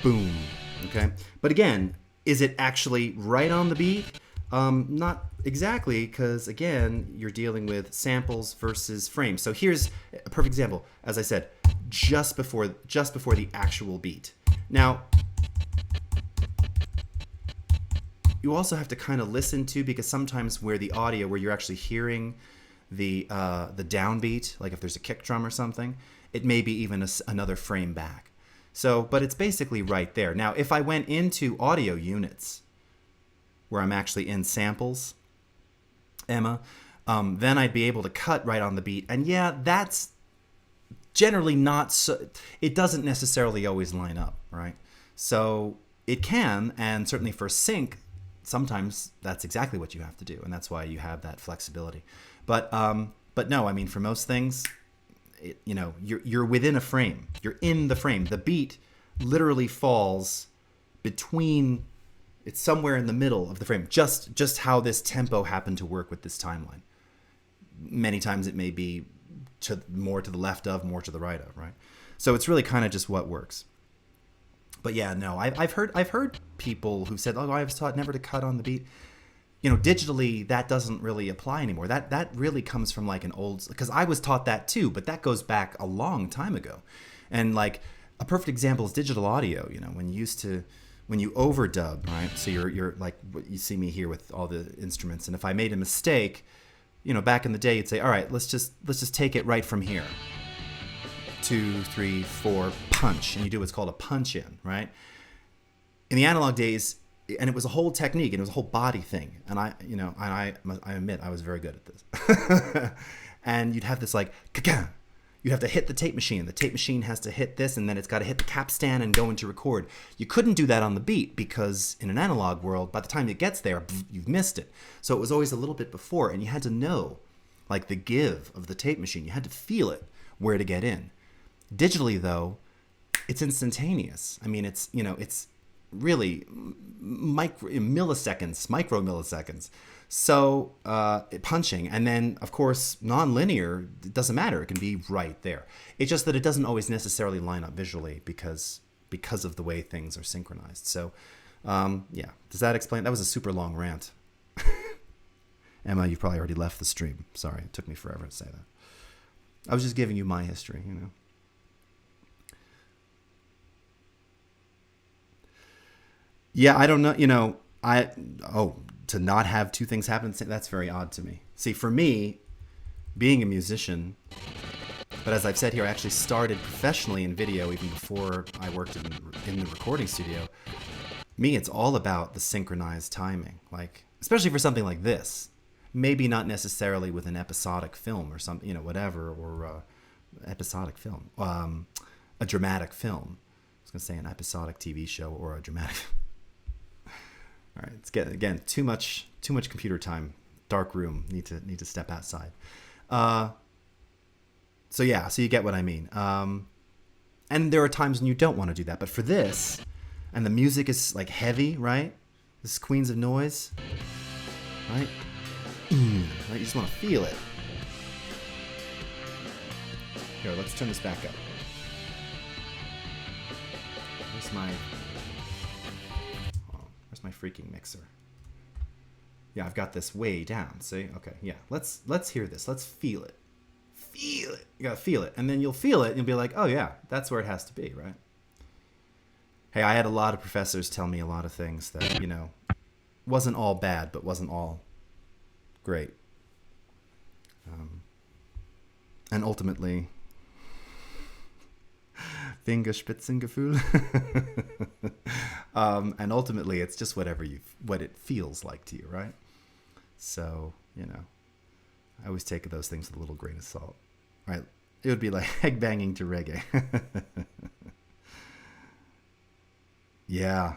Boom. Okay? But again, is it actually right on the beat? Not exactly, because again, you're dealing with samples versus frames. So here's a perfect example. As I said, just before the actual beat. Now, you also have to kind of listen to, because sometimes where you're actually hearing the downbeat, like if there's a kick drum or something, it may be even another frame back. So, but it's basically right there. Now, if I went into audio units, where I'm actually in samples, Emma, then I'd be able to cut right on the beat. And yeah, that's generally not so, it doesn't necessarily always line up, right? So it can, and certainly for sync, sometimes that's exactly what you have to do, and that's why you have that flexibility. But no, I mean, for most things, you're within a frame. You're in the frame. The beat literally falls between. It's somewhere in the middle of the frame. Just how this tempo happened to work with this timeline. Many times it may be more to the left of, more to the right of, right? So it's really kind of just what works. But yeah, no, I've heard people who said, "Oh, I was taught never to cut on the beat." Digitally, that doesn't really apply anymore. That really comes from like an old, because I was taught that too, but that goes back a long time ago. And like a perfect example is digital audio. When you overdub, right? So you're like what you see me here with all the instruments, and if I made a mistake, back in the day, you'd say, "All right, let's just take it right from here. 2, 3, 4, punch," and you do what's called a punch in, right? In the analog days, and it was a whole technique, and it was a whole body thing, and I admit I was very good at this. And you'd have this like, ka-ka! You'd have to hit the tape machine. The tape machine has to hit this, and then it's got to hit the capstan and go into record. You couldn't do that on the beat, because in an analog world, by the time it gets there, you've missed it. So it was always a little bit before, and you had to know, like, the give of the tape machine. You had to feel it, where to get in. Digitally, though, it's instantaneous. I mean, it's really micro milliseconds. So punching, and then of course non-linear, it doesn't matter. It can be right there. It's just that it doesn't always necessarily line up visually because of the way things are synchronized. So yeah, does that explain? That was a super long rant. Emma, you've probably already left the stream. Sorry, it took me forever to say that. I was just giving you my history, Yeah, I don't know. To not have 2 things happen, that's very odd to me. See, for me, being a musician, but as I've said here, I actually started professionally in video even before I worked in the recording studio. Me, it's all about the synchronized timing, like especially for something like this. Maybe not necessarily with an episodic film or something, whatever, or episodic film, a dramatic film. I was gonna say an episodic TV show or a dramatic. All right, it's again too much computer time. Dark room. Need to step outside. So yeah, so you get what I mean. And there are times when you don't want to do that, but for this, and the music is like heavy, right? This is Queens of Noise, right? Right? You just want to feel it. Here, let's turn this back up. Where's my freaking mixer? Yeah, I've got this way down. See? Okay, yeah. Let's hear this. Let's feel it. Feel it. You gotta feel it. And then you'll feel it and you'll be like, oh yeah, that's where it has to be, right? Hey, I had a lot of professors tell me a lot of things that, wasn't all bad, but wasn't all great. And ultimately, Fingerspitzengefühl. And ultimately, it's just what it feels like to you, right? So, I always take those things with a little grain of salt, right? It would be like egg banging to reggae. Yeah.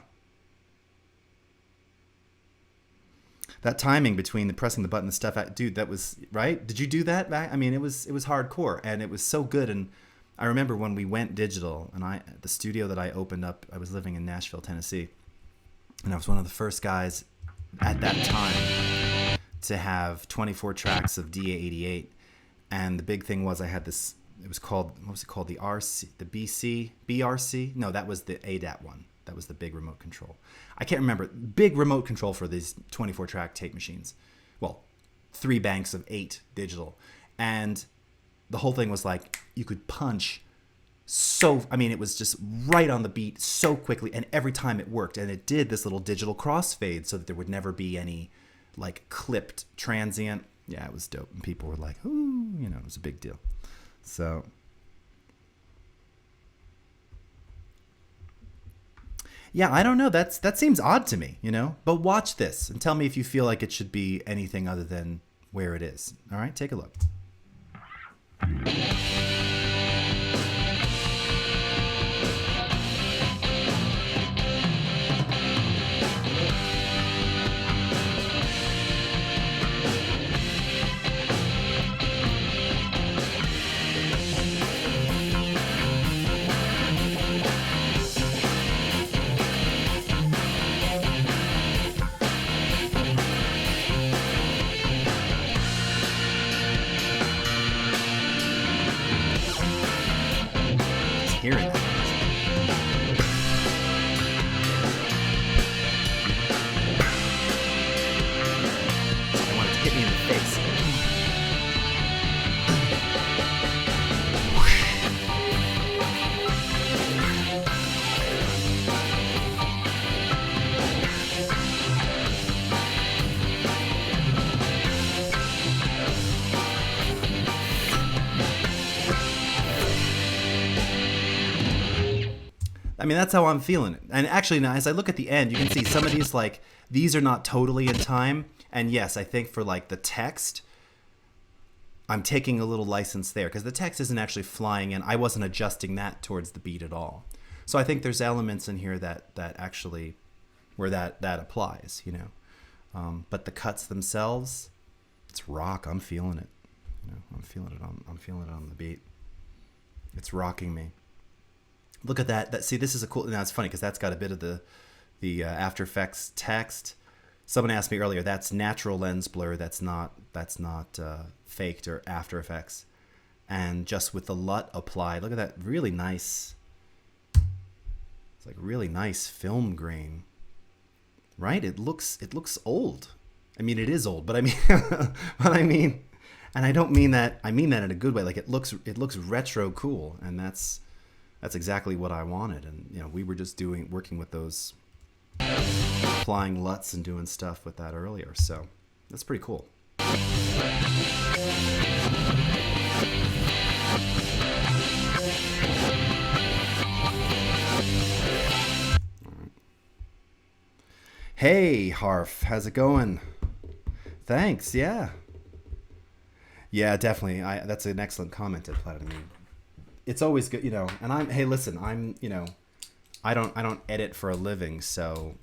That timing between the pressing the button and stuff, dude, that was, right? Did you do that back? I mean, it was hardcore, and it was so good. And I remember when we went digital, and the studio that I opened up, I was living in Nashville, Tennessee, and I was one of the first guys at that time to have 24 tracks of DA88. And the big thing was I had this, it was called, what was it called? The RC, the BRC? No, that was the ADAT one. That was the big remote control. I can't remember. Big remote control for these 24 track tape machines. Well, 3 banks of 8 digital. And the whole thing was like, you could punch it was just right on the beat so quickly, and every time it worked. And it did this little digital crossfade so that there would never be any like clipped transient. Yeah, it was dope. And people were like, ooh, it was a big deal. So yeah, I don't know. That seems odd to me, But watch this and tell me if you feel like it should be anything other than where it is. All right, take a look. Hearing that. I want it to hit me in the face. I mean, that's how I'm feeling it. And actually, now, as I look at the end, you can see some of these, like, these are not totally in time. And yes, I think for, like, the text, I'm taking a little license there, because the text isn't actually flying in. I wasn't adjusting that towards the beat at all. So I think there's elements in here that actually, where that applies, But the cuts themselves, it's rock. I'm feeling it. I'm feeling it on the beat. It's rocking me. Look at that. See, this is a cool. Now it's funny because that's got a bit of the After Effects text. Someone asked me earlier. That's natural lens blur. That's not faked or After Effects. And just with the LUT applied, look at that. Really nice. It's like really nice film grain, right? It looks old. I mean, it is old, but I mean, and I don't mean that. I mean that in a good way. Like it looks retro cool, and that's exactly what I wanted. And we were just working with those applying LUTs and doing stuff with that earlier. So that's pretty cool. Hey, Harf, how's it going? Thanks. Yeah, definitely. That's an excellent comment, Platinum. It's always good, and hey, listen, I don't edit for a living, so,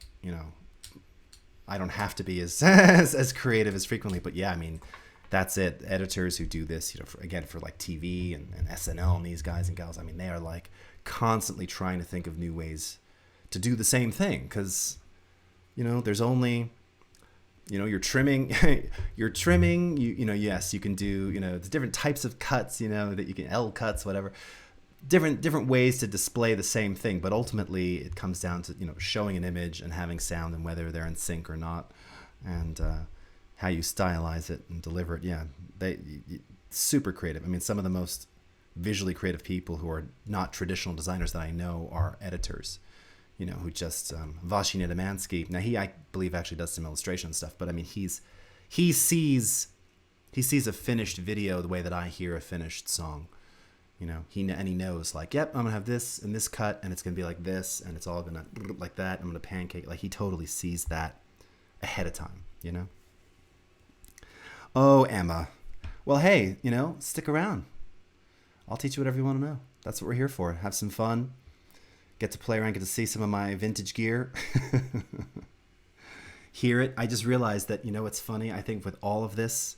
I don't have to be as creative as frequently, but yeah, I mean, that's it. Editors who do this, for like TV and SNL and these guys and gals, I mean, they are like constantly trying to think of new ways to do the same thing, because, there's only, you're trimming, yes, you can do, there's different types of cuts, that you can, L cuts, whatever, different ways to display the same thing. But ultimately it comes down to, showing an image and having sound and whether they're in sync or not, and how you stylize it and deliver it. Yeah, super creative. I mean, some of the most visually creative people who are not traditional designers that I know are editors. Who just Vashi Nidamansky. Now I believe actually does some illustration stuff, but I mean he sees a finished video the way that I hear a finished song. you know, he knows like, yep, I'm gonna have this and this cut, and it's gonna be like this, and it's all gonna like that. I'm gonna pancake. Like, he totally sees that ahead of time, you know. Oh, Emma. Well, hey, you know, stick around. I'll teach you whatever you want to know. That's what we're here for. Have some fun. Get to play around. Get to see some of my vintage gear. Hear it. I just realized that, you know, it's funny. I think with all of this,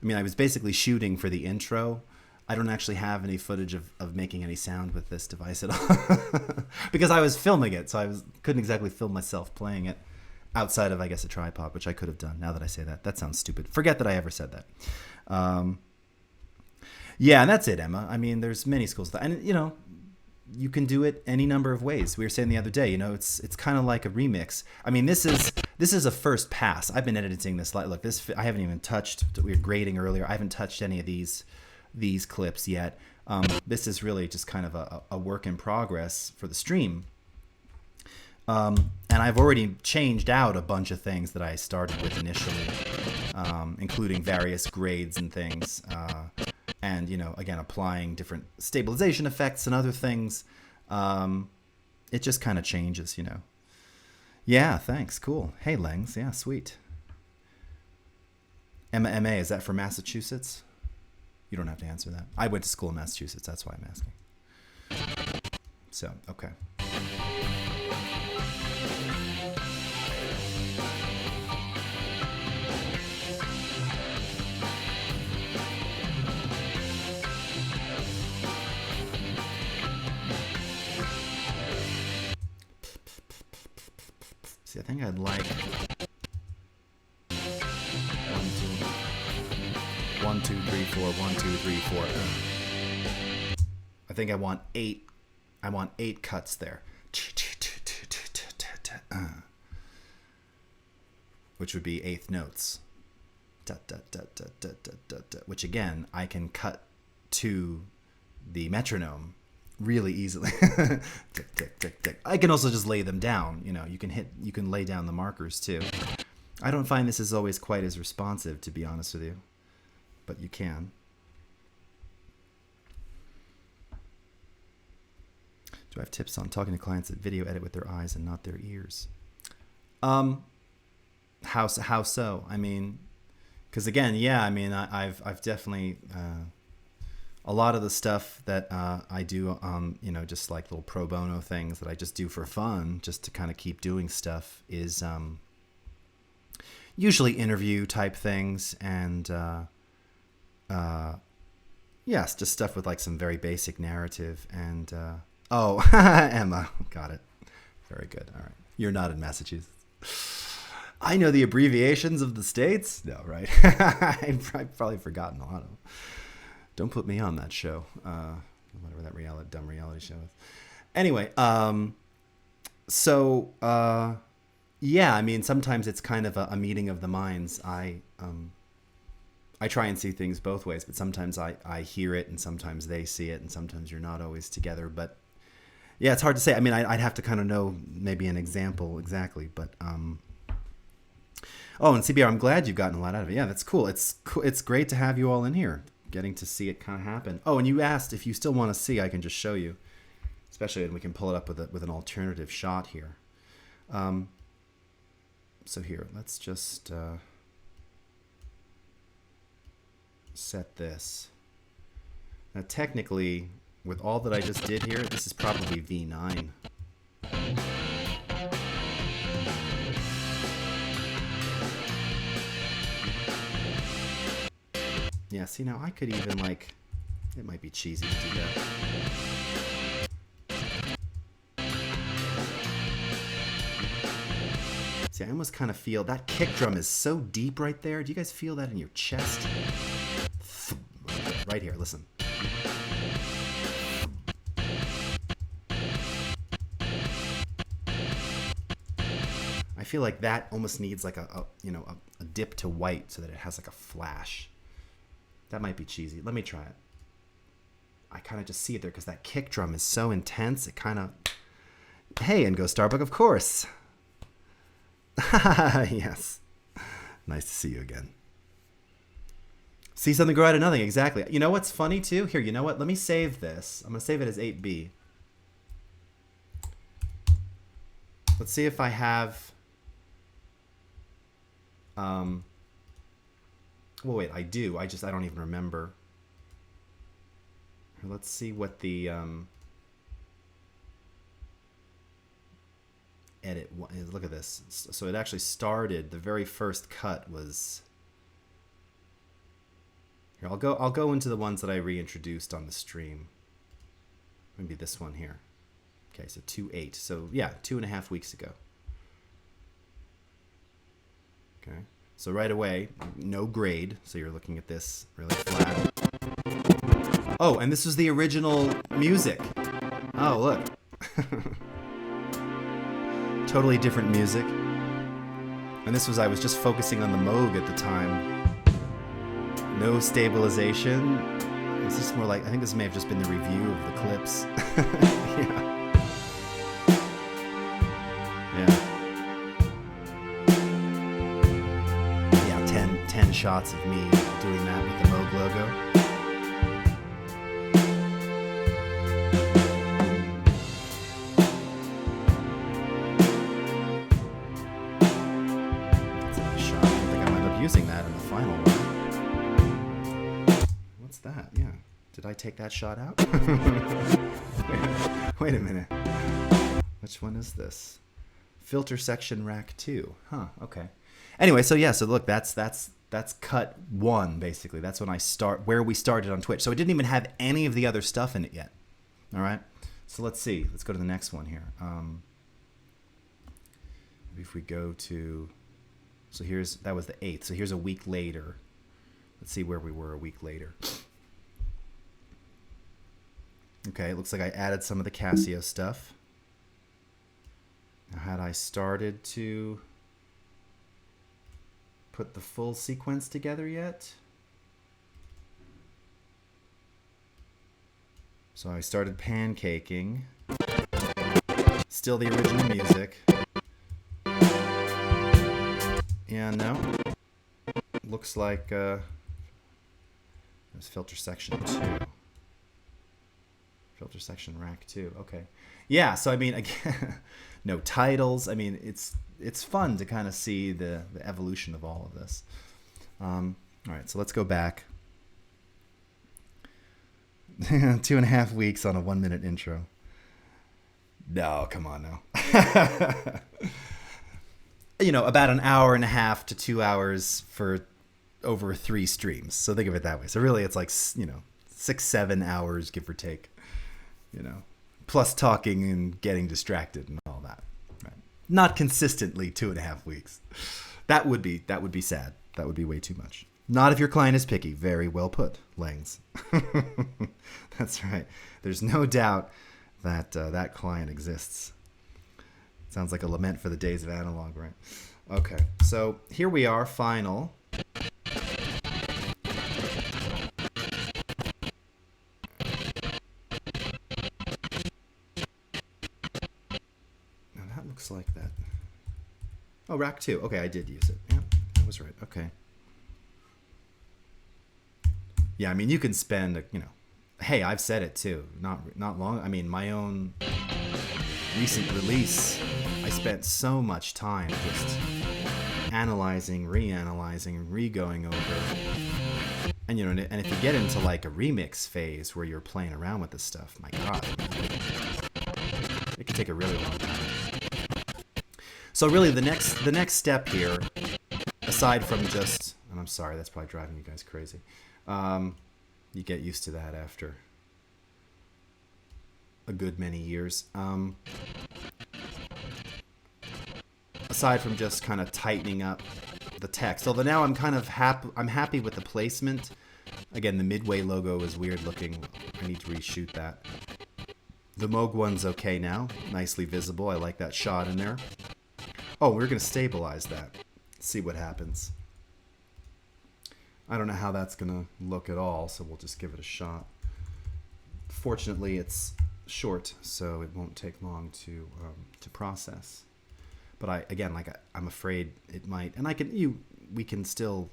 I mean, I was basically shooting for the intro. I don't actually have any footage of making any sound with this device at all. Because I was filming it, so I couldn't exactly film myself playing it outside of, I guess, a tripod, which I could have done. Now that I say that, that sounds stupid. Forget that I ever said that. Yeah, and that's it, Emma. I mean, there's many schools that, and you know, you can do it any number of ways. We were saying the other day, you know, it's kind of like a remix. I mean, this is a first pass. I've been editing this. Look, this I haven't even touched. We were grading earlier. I haven't touched any of these clips yet. This is really just kind of a work in progress for the stream. And I've already changed out a bunch of things that I started with initially, including various grades and things. And, you know, again, applying different stabilization effects and other things. It just kind of changes, you know. Yeah, thanks. Cool. Hey, Lengs. Yeah, sweet. Emma M.A., is that for Massachusetts? You don't have to answer that. I went to school in Massachusetts. That's why I'm asking. So, okay. See, I think I'd like 1, 2, 3, 4, 1, 2, 3, 4. I think I want 8. I want 8 cuts there. Which would be eighth notes. Which again, I can cut to the metronome really easily. Tick, tick, tick, tick. I can also just lay them down. You know, you can lay down the markers too. I don't find this is always quite as responsive, to be honest with you, but you can. Do I have tips on talking to clients that video edit with their eyes and not their ears? How so? I mean, because again, yeah, I mean, I've definitely a lot of the stuff that I do on, you know, just like little pro bono things that I just do for fun, just to kind of keep doing stuff, is usually interview type things, and yes, just stuff with like some very basic narrative. And oh, Emma, got it. Very good. All right, you're not in Massachusetts. I know the abbreviations of the states. No, right? I've probably forgotten a lot of them. Don't put me on that show, whatever that dumb reality show is. Anyway, so yeah, I mean, sometimes it's kind of a meeting of the minds. I try and see things both ways, but sometimes I hear it, and sometimes they see it, and sometimes you're not always together. But yeah, it's hard to say. I mean, I'd have to kind of know maybe an example exactly, but oh, and CBR, I'm glad you've gotten a lot out of it. Yeah, that's cool. It's great to have you all in here, getting to see it kind of happen. Oh, and you asked if you still want to see, I can just show you, especially when we can pull it up with an alternative shot here. So here, let's just set this. Now, technically, with all that I just did here, this is probably V9. Yeah, see, now I could even, like, it might be cheesy to do that. See, I almost kind of feel that kick drum is so deep right there. Do you guys feel that in your chest? Right here, listen. I feel like that almost needs like a dip to white so that it has like a flash. That might be cheesy. Let me try it. I kind of just see it there because that kick drum is so intense. It kind of... Hey, and go Starbuck, of course. Yes. Nice to see you again. See something grow out of nothing, exactly. You know what's funny too? Here, you know what? Let me save this. I'm going to save it as 8B. Let's see if I have... well, wait, I do. I don't even remember. Let's see what the edit is. Look at this. So it actually started, the very first cut was... Here, I'll go into the ones that I reintroduced on the stream. Maybe this one here. Okay, so 2/8. So yeah, 2.5 weeks ago. Okay, so right away, no grade. So you're looking at this really flat. Oh, and this was the original music. Oh, look. Totally different music. And this was, I was just focusing on the Moog at the time. No stabilization. It's just more like, I think this may have just been the review of the clips. Yeah. Yeah, 10 shots of me doing that with the Moog logo. That's a nice shot. I don't think I might end up using that in the final one. What's that? Yeah. Did I take that shot out? Wait a minute. Which one is this? Filter section rack 2. Huh, okay. Anyway, so yeah, so look, that's cut 1 basically. That's when where we started on Twitch. So it didn't even have any of the other stuff in it yet. All right? So let's see. Let's go to the next one here. If we go to, so that was the 8th. So here's a week later. Let's see where we were a week later. Okay, it looks like I added some of the Casio stuff. Now, had I started to put the full sequence together yet? So I started pancaking. Still the original music. Yeah, no. Looks like there's filter section 2. Filter section rack 2. Okay. Yeah, so I mean, again, no titles. I mean, it's fun to kind of see the evolution of all of this. All right, so let's go back. 2.5 weeks on a 1-minute intro. No, come on now. About an hour and a half to 2 hours for over 3 streams. So think of it that way. So really it's like, 6-7 hours, give or take, plus talking and getting distracted and all that. Right. Not consistently 2.5 weeks. That would be sad. That would be way too much. Not if your client is picky. Very well put, Langs. That's right. There's no doubt that that client exists. Sounds like a lament for the days of analog, right? Okay, so here we are, final. Now that looks like that. Oh, rack 2. Okay, I did use it. Yeah, I was right. Okay. Yeah, I mean, you can spend, hey, I've said it too. Not long. I mean, my own recent release, I spent so much time just analyzing, reanalyzing, re-going over. And and if you get into like a remix phase where you're playing around with this stuff, my God, it can take a really long time. So really, the next step here, aside from just, and I'm sorry, that's probably driving you guys crazy. You get used to that after a good many years. Aside from just kind of tightening up the text, although now I'm kind of happy with the placement. Again, the Midway logo is weird looking. I need to reshoot that. The Moog one's okay now, nicely visible. I like that shot in there. Oh, we're gonna stabilize that. See what happens. I don't know how that's gonna look at all, so we'll just give it a shot. Fortunately, it's short, so it won't take long to process. But I'm afraid it might, and we can still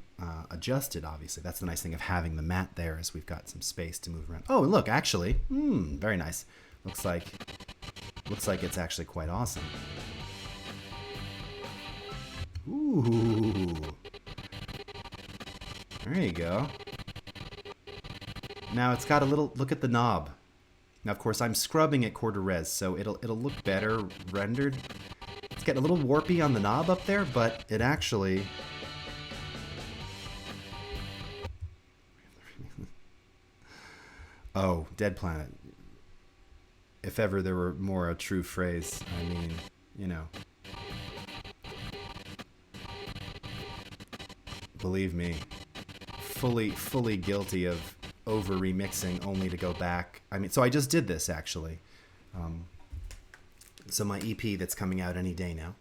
adjusted, obviously. That's the nice thing of having the mat there, is we've got some space to move around. Oh, look, actually, very nice. Looks like it's actually quite awesome. Ooh. There you go. Now it's got a little, look at the knob. Now, of course, I'm scrubbing at quarter res, so it'll look better rendered. It's getting a little warpy on the knob up there, but it actually... Oh, Dead Planet. If ever there were more a true phrase, I mean, you know. Believe me, fully guilty of over remixing only to go back. I mean, so I just did this actually. So my EP that's coming out any day now,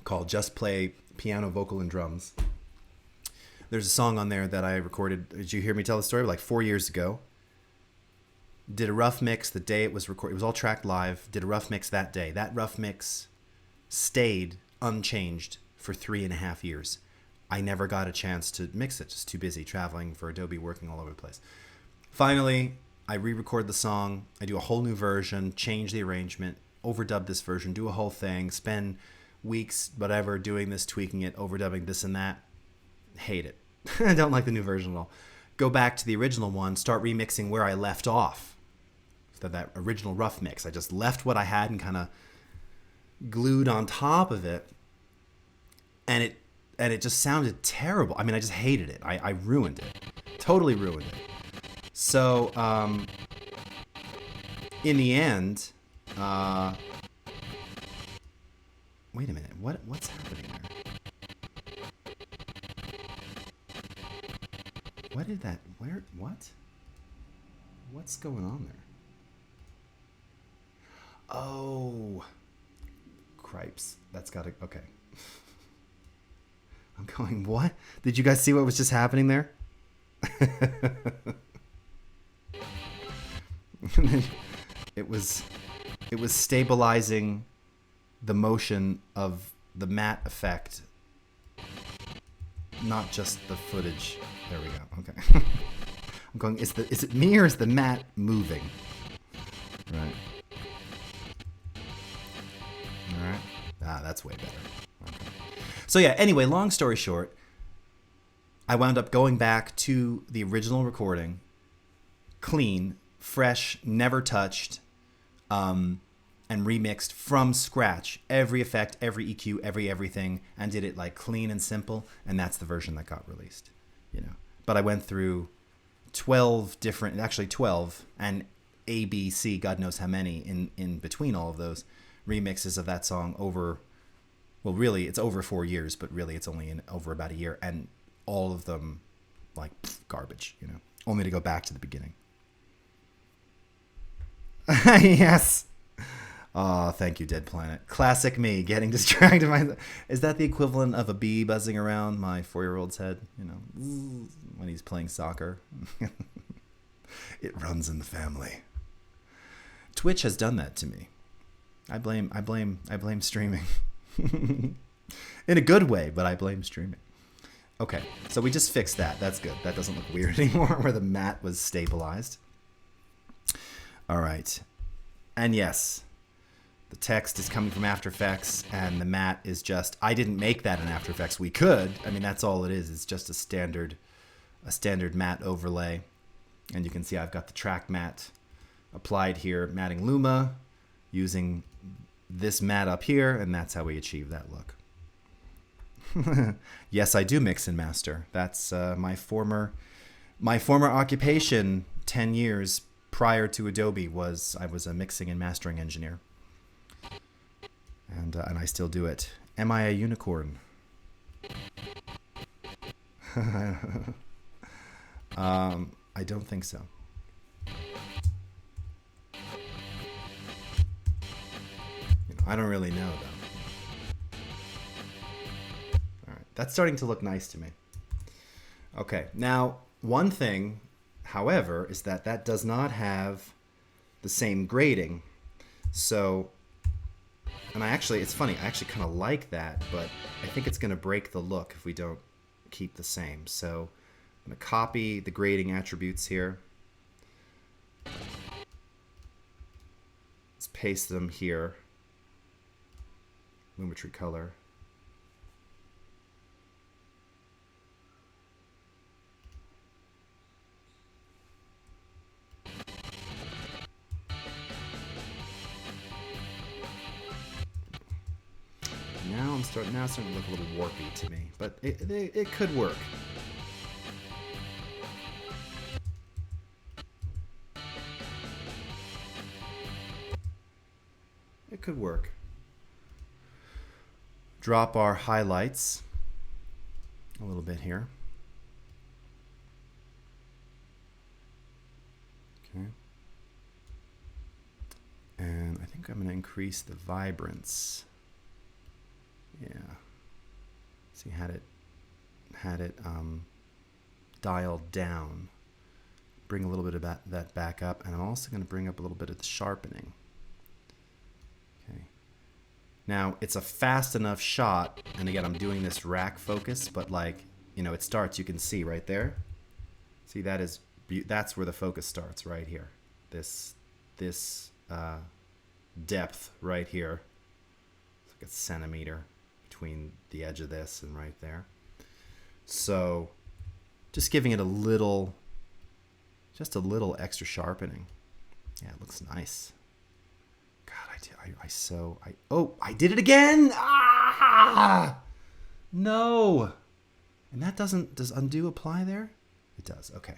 called Just Play Piano, Vocal, and Drums. There's a song on there that I recorded. Did you hear me tell the story? Like 4 years ago. Did a rough mix the day it was recorded. It was all tracked live. Did a rough mix that day. That rough mix stayed unchanged for 3.5 years. I never got a chance to mix it. Just too busy traveling for Adobe, working all over the place. Finally, I re-record the song. I do a whole new version, change the arrangement, overdub this version, do a whole thing, spend weeks, whatever, doing this, tweaking it, overdubbing this and that. Hate it. I don't like the new version at all. Go back to the original one, start remixing where I left off. So that original rough mix. I just left what I had and kind of glued on top of it. And it just sounded terrible. I mean, I just hated it. I ruined it. Totally ruined it. So, in the end, wait a minute. What's happening there? What did that, what? What's going on there? Oh, cripes. That's gotta, okay. I'm going, what? Did you guys see what was just happening there? It was stabilizing the motion of the matte effect, not just the footage. There we go. Okay. I'm going, is it me or is the matte moving? Right. All right. Ah, that's way better. Okay. So yeah, anyway, long story short, I wound up going back to the original recording, clean, fresh, never touched, and remixed from scratch, every effect, every EQ, everything, and did it like clean and simple, and that's the version that got released, you know. But I went through 12 different, actually 12, and A, B, C, God knows how many in between all of those remixes of that song over, well, really, it's over 4 years, but really it's only over about a year, and all of them, like, garbage, you know, only to go back to the beginning. Yes. Oh, thank you, Dead Planet. Classic me, getting distracted by... Is that the equivalent of a bee buzzing around my 4-year-old's head? You know, when he's playing soccer. It runs in the family. Twitch has done that to me. I blame streaming. In a good way, but I blame streaming. Okay, so we just fixed that. That's good. That doesn't look weird anymore, where the mat was stabilized. All right. And yes, the text is coming from After Effects, and the mat is just, I didn't make that in After Effects. We could. I mean, that's all it is. It's just a standard mat overlay. And you can see I've got the track mat applied here, matting Luma, using this mat up here, and that's how we achieve that look. Yes, I do mix and master. That's my former occupation 10 years prior to Adobe I was a mixing and mastering engineer. And I still do it. Am I a unicorn? I don't think so. I don't really know, though. All right, that's starting to look nice to me. Okay, now, one thing, however, is that does not have the same grading. So And it's funny, I actually kind of like that, but I think it's going to break the look if we don't keep the same. So I'm going to copy the grading attributes here. Let's paste them here. Lumetri color. Now it's starting to look a little warpy to me, but it could work. It could work. Drop our highlights a little bit here. Okay. And I think I'm going to increase the vibrance. Yeah. See, had it dialed down. Bring a little bit of that back up, and I'm also going to bring up a little bit of the sharpening. Okay. Now it's a fast enough shot, and again I'm doing this rack focus, but like it starts. You can see right there. See that's where the focus starts right here. This depth right here. It's like a centimeter between the edge of this and right there. So just giving it just a little extra sharpening. Yeah, it looks nice. God, I did it again! Ah! No! And that does undo apply there? It does, okay.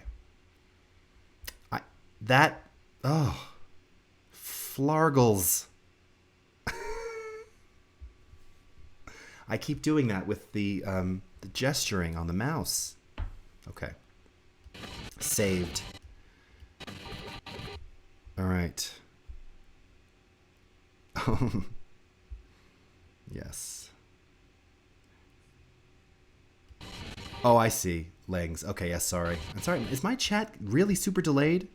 Flargles. I keep doing that with the gesturing on the mouse. Okay. Saved. All right. Yes. Oh, I see. Legs. Okay, yes, sorry. I'm sorry. Is my chat really super delayed?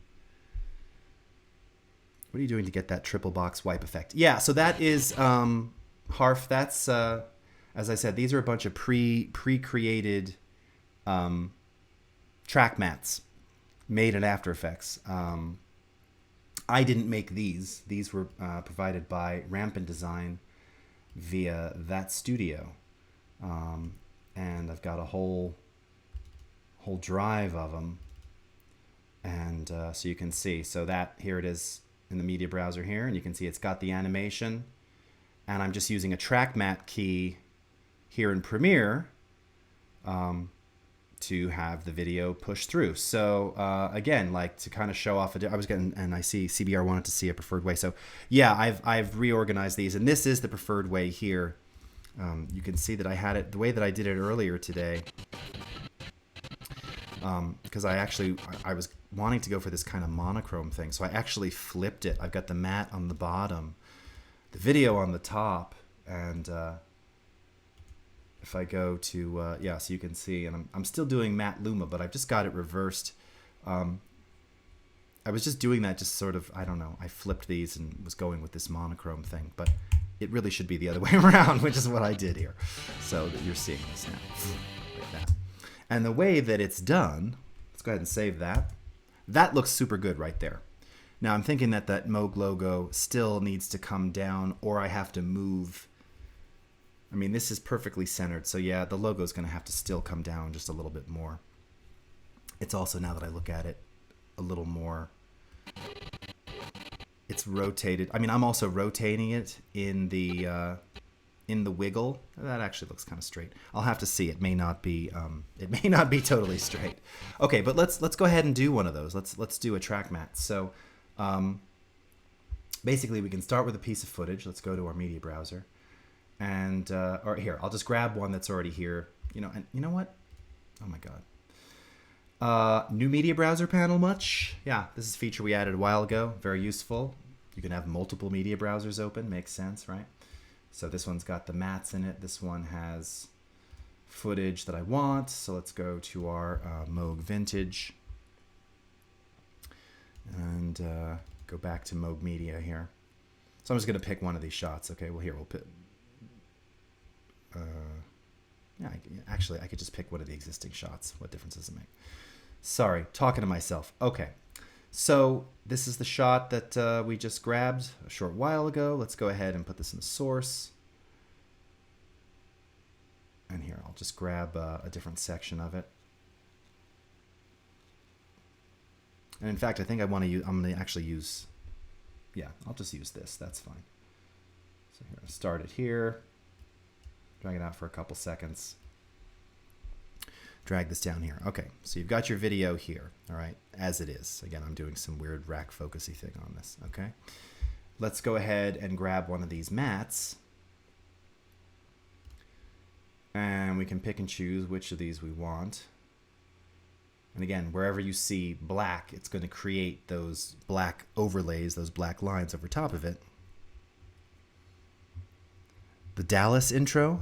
What are you doing to get that triple box wipe effect? Yeah, so that is Harf. That's as I said, these are a bunch of pre-created track mats made in AfterEffects. I didn't make these. These were provided by Rampant Design via that studio, and I've got a whole drive of them, and so you can see. So that here it is in the media browser here, and you can see it's got the animation, and I'm just using a track mat key here in Premiere to have the video push through. So again, like to kind of show off, I was getting, and I see CBR wanted to see a preferred way. So yeah, I've reorganized these, and this is the preferred way here. You can see that I had it the way that I did it earlier today, because I was wanting to go for this kind of monochrome thing. So I actually flipped it. I've got the mat on the bottom, the video on the top, and if I go to, yeah, so you can see, and I'm still doing matte Luma, but I've just got it reversed. I was just doing that just sort of, I don't know, I flipped these and was going with this monochrome thing, but it really should be the other way around, which is what I did here. So that you're seeing this now, like that. And the way that it's done, let's go ahead and save that. That looks super good right there. Now I'm thinking that Moog logo still needs to come down, or I have to move. I mean, this is perfectly centered, so yeah, the logo is going to have to still come down just a little bit more. It's also, now that I look at it, a little more, it's rotated. I mean, I'm also rotating it in the wiggle. That actually looks kind of straight. I'll have to see. It may not be totally straight. Okay, but let's go ahead and do one of those. Let's do a track mat. So basically, we can start with a piece of footage. Let's go to our media browser. And, or here, I'll just grab one that's already here, and you know what? Oh my God. New media browser panel much? Yeah, this is a feature we added a while ago. Very useful. You can have multiple media browsers open. Makes sense, right? So this one's got the mats in it. This one has footage that I want. So let's go to our Moog Vintage and go back to Moog Media here. So So I'm just going to pick one of these shots. Okay, well here we'll pick. Yeah, actually I could just pick one of the existing shots. What difference does it make? Sorry, talking to myself. Okay, so this is the shot that we just grabbed a short while ago. Let's go ahead and put this in the source. And here, I'll just grab a different section of it. And in fact, I think I'm going to actually use, yeah, I'll just use this. That's fine. So here, start it here. Drag it out for a couple seconds. Drag this down here. Okay, so you've got your video here, all right, as it is. Again, I'm doing some weird rack focusy thing on this, okay? Let's go ahead and grab one of these mats. And we can pick and choose which of these we want. And again, wherever you see black, it's going to create those black overlays, those black lines over top of it. The Dallas intro.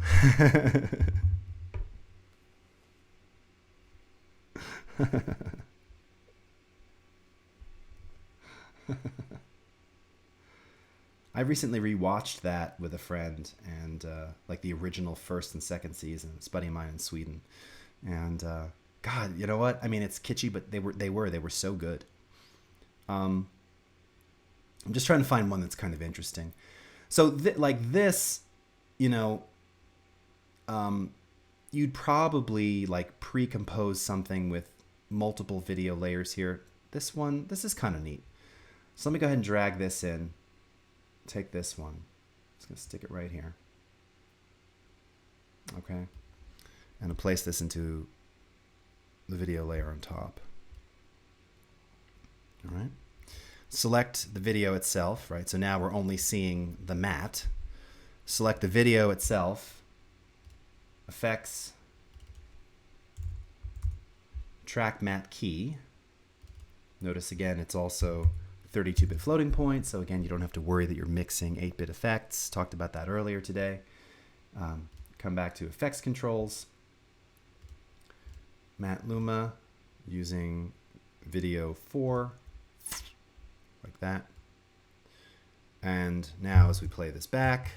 I recently rewatched that with a friend, and like the original first and second season. It's a buddy of mine in Sweden, and God, you know what? I mean, it's kitschy, but they were so good. I'm just trying to find one that's kind of interesting. So like this, you know, you'd probably like pre-compose something with multiple video layers here. This is kind of neat. So let me go ahead and drag this in. Take this one. I'm just going to stick it right here. Okay. And I'll place this into the video layer on top. All right. Select the video itself, right? So now we're only seeing the mat. Select the video itself. Effects. Track mat key. Notice again, it's also 32-bit floating point, so again, you don't have to worry that you're mixing 8-bit effects. Talked about that earlier today. Come back to effects controls. Mat Luma using video 4, like that. And now as we play this back,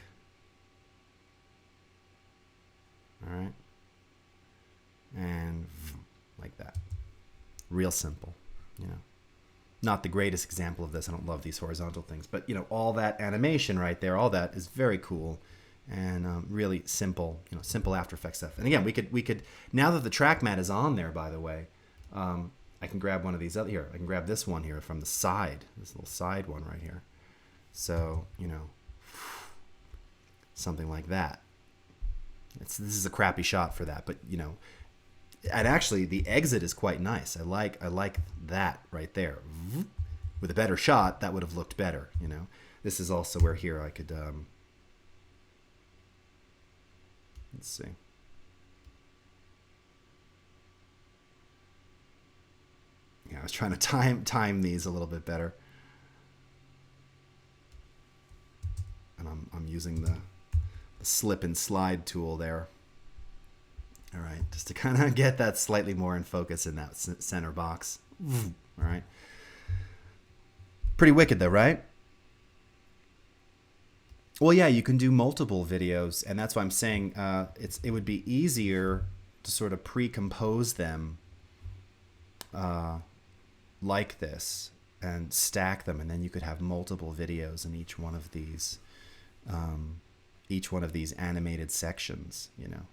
all right, and like that. Real simple, you know. Not the greatest example of this. I don't love these horizontal things, but you know, all that animation right there, all that is very cool and really simple, you know, simple After Effects stuff. And again, we could now that the track mat is on there, by the way, I can grab one of these other here. I can grab this one here from the side, this little side one right here. So, you know, something like that. This is a crappy shot for that, but you know, and actually the exit is quite nice. I like that right there. With a better shot, that would have looked better, you know. This is also where here I could let's see. Yeah, I was trying to time these a little bit better. And I'm using the slip and slide tool there. All right, just to kind of get that slightly more in focus in that center box. All right. Pretty wicked though, right? Well, yeah, you can do multiple videos, and that's why I'm saying it would be easier to sort of pre-compose them like this and stack them, and then you could have multiple videos in each one of these animated sections, you know,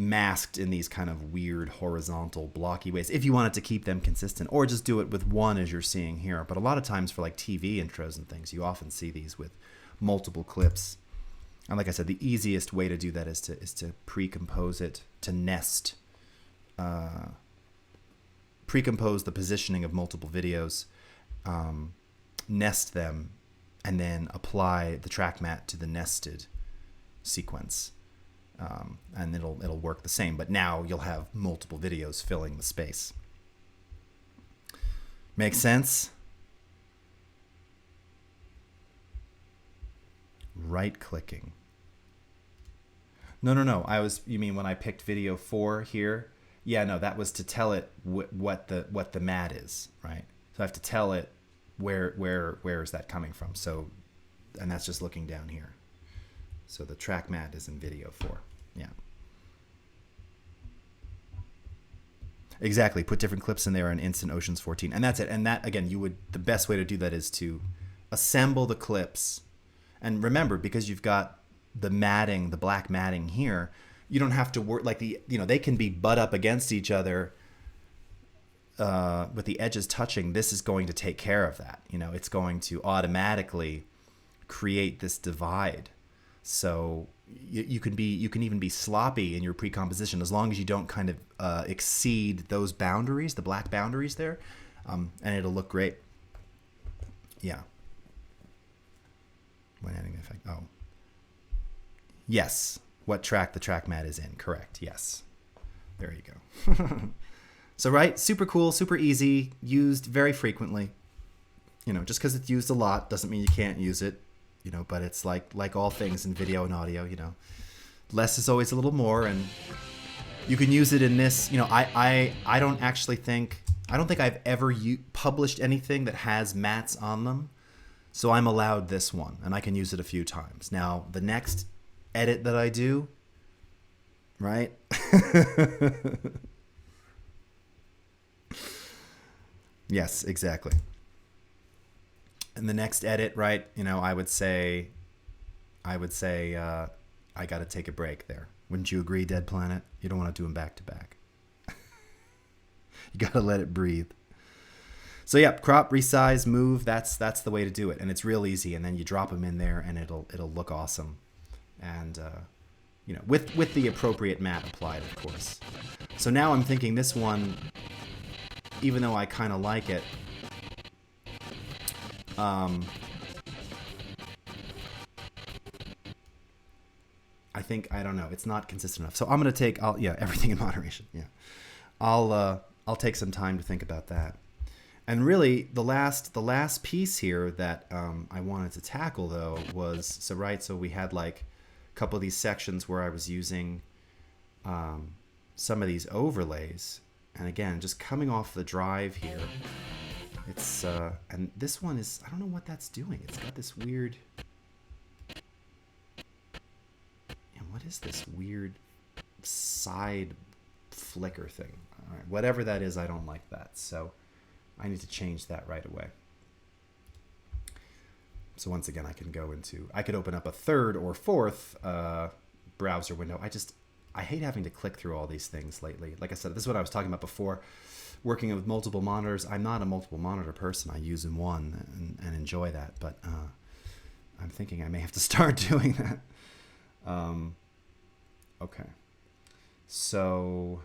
masked in these kind of weird horizontal blocky ways if you wanted to keep them consistent, or just do it with one as you're seeing here. But a lot of times for like TV intros and things, you often see these with multiple clips. And like I said, the easiest way to do that is to pre-compose it, to nest, pre-compose the positioning of multiple videos, nest them, and then apply the track mat to the nested sequence. And it'll work the same, but now you'll have multiple videos filling the space. Make sense? Right-clicking. No. You mean when I picked video 4 here? Yeah, no, that was to tell it what the mat is, right? So I have to tell it where is that coming from. So and that's just looking down here. So the track mat is in video 4. Yeah. Exactly. Put different clips in there in Instant Oceans 14. And that's it. And that, again, the best way to do that is to assemble the clips. And remember, because you've got the matting, the black matting here, you don't have to work like they can be butt up against each other with the edges touching. This is going to take care of that. It's going to automatically create this divide. So you can even be sloppy in your pre-composition as long as you don't kind of exceed those boundaries, the black boundaries there, and it'll look great. Yeah. When adding an effect. Oh. Yes. What track the track mat is in. Correct. Yes. There you go. So, right. Super cool. Super easy. Used very frequently. Just because it's used a lot doesn't mean you can't use it. But it's like all things in video and audio, less is always a little more, and you can use it in this. I don't think I've ever published anything that has mats on them, so I'm allowed this one, and I can use it a few times. Now, the next edit that I do, right? Yes, exactly. And the next edit, right? I would say, I got to take a break there. Wouldn't you agree, Dead Planet? You don't want to do them back to back. You got to let it breathe. So yeah, crop, resize, move. That's the way to do it, and it's real easy. And then you drop them in there, and it'll look awesome. And with the appropriate mat applied, of course. So now I'm thinking this one, even though I kind of like it. I don't know. It's not consistent enough. So I'm going to take, everything in moderation. Yeah. I'll take some time to think about that. And really the last piece here that, I wanted to tackle though was, so we had like a couple of these sections where I was using, some of these overlays, and again, just coming off the drive here, it's, and this one is, I don't know what that's doing. It's got this weird, what is this weird side flicker thing? All right, whatever that is, I don't like that. So I need to change that right away. So once again, I could open up a third or fourth browser window. I hate having to click through all these things lately. Like I said, this is what I was talking about before. Working with multiple monitors, I'm not a multiple monitor person. I use in one and enjoy that. But I'm thinking I may have to start doing that. Okay. So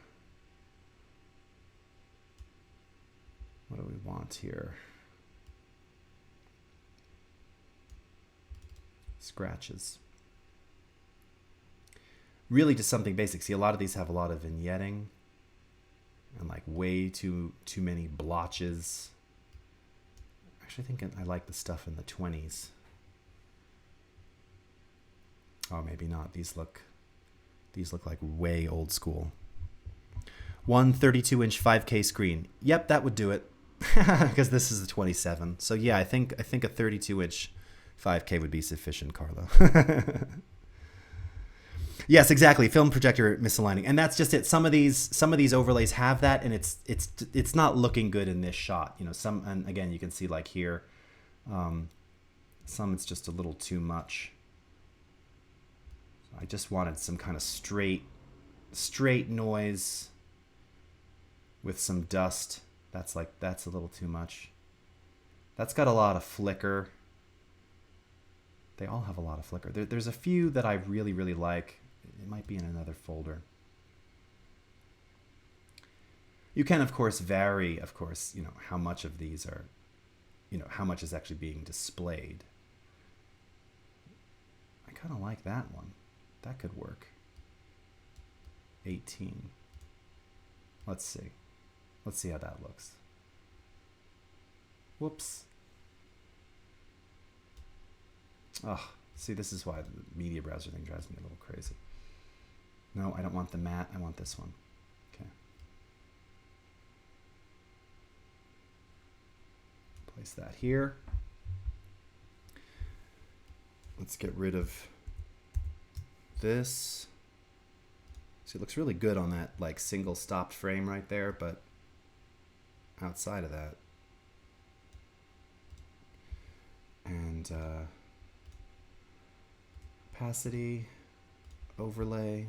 what do we want here? Scratches. Really just something basic. See, a lot of these have a lot of vignetting and like way too many blotches. Actually, I think I like the stuff in the 20s. Oh, maybe not. These look like way old school. One 32-inch 5K screen. Yep, that would do it. Because this is the 27. So yeah, I think a 32-inch 5K would be sufficient, Carlo. Yes, exactly. Film projector misaligning, and that's just it. Some of these overlays have that, and it's not looking good in this shot. Some, and again, you can see like here, some it's just a little too much. I just wanted some kind of straight noise with some dust. That's a little too much. That's got a lot of flicker. They all have a lot of flicker. There's a few that I really, really like. It might be in another folder. You can, of course, vary, how much of these are, how much is actually being displayed. I kind of like that one. That could work. 18. Let's see. Let's see how that looks. Whoops. Oh, see, this is why the media browser thing drives me a little crazy. No, I don't want the matte. I want this one. Okay. Place that here. let's get rid of this. See, it looks really good on that like single stopped frame right there, but outside of that, and opacity, overlay.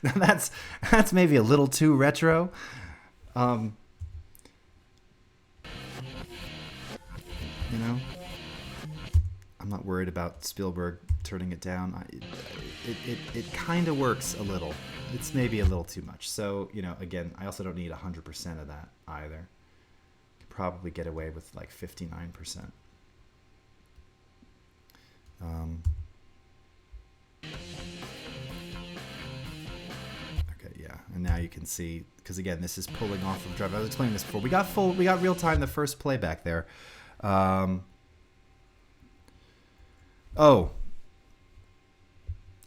Now that's maybe a little too retro. You know, I'm not worried about Spielberg turning it down. It kind of works a little. It's maybe a little too much. So, you know, again, I also don't need 100% of that either. Could probably get away with like 59%. Okay, yeah, and now you can see, because again, this is pulling off of drive. I was explaining this before. We got real time the first playback there. Oh,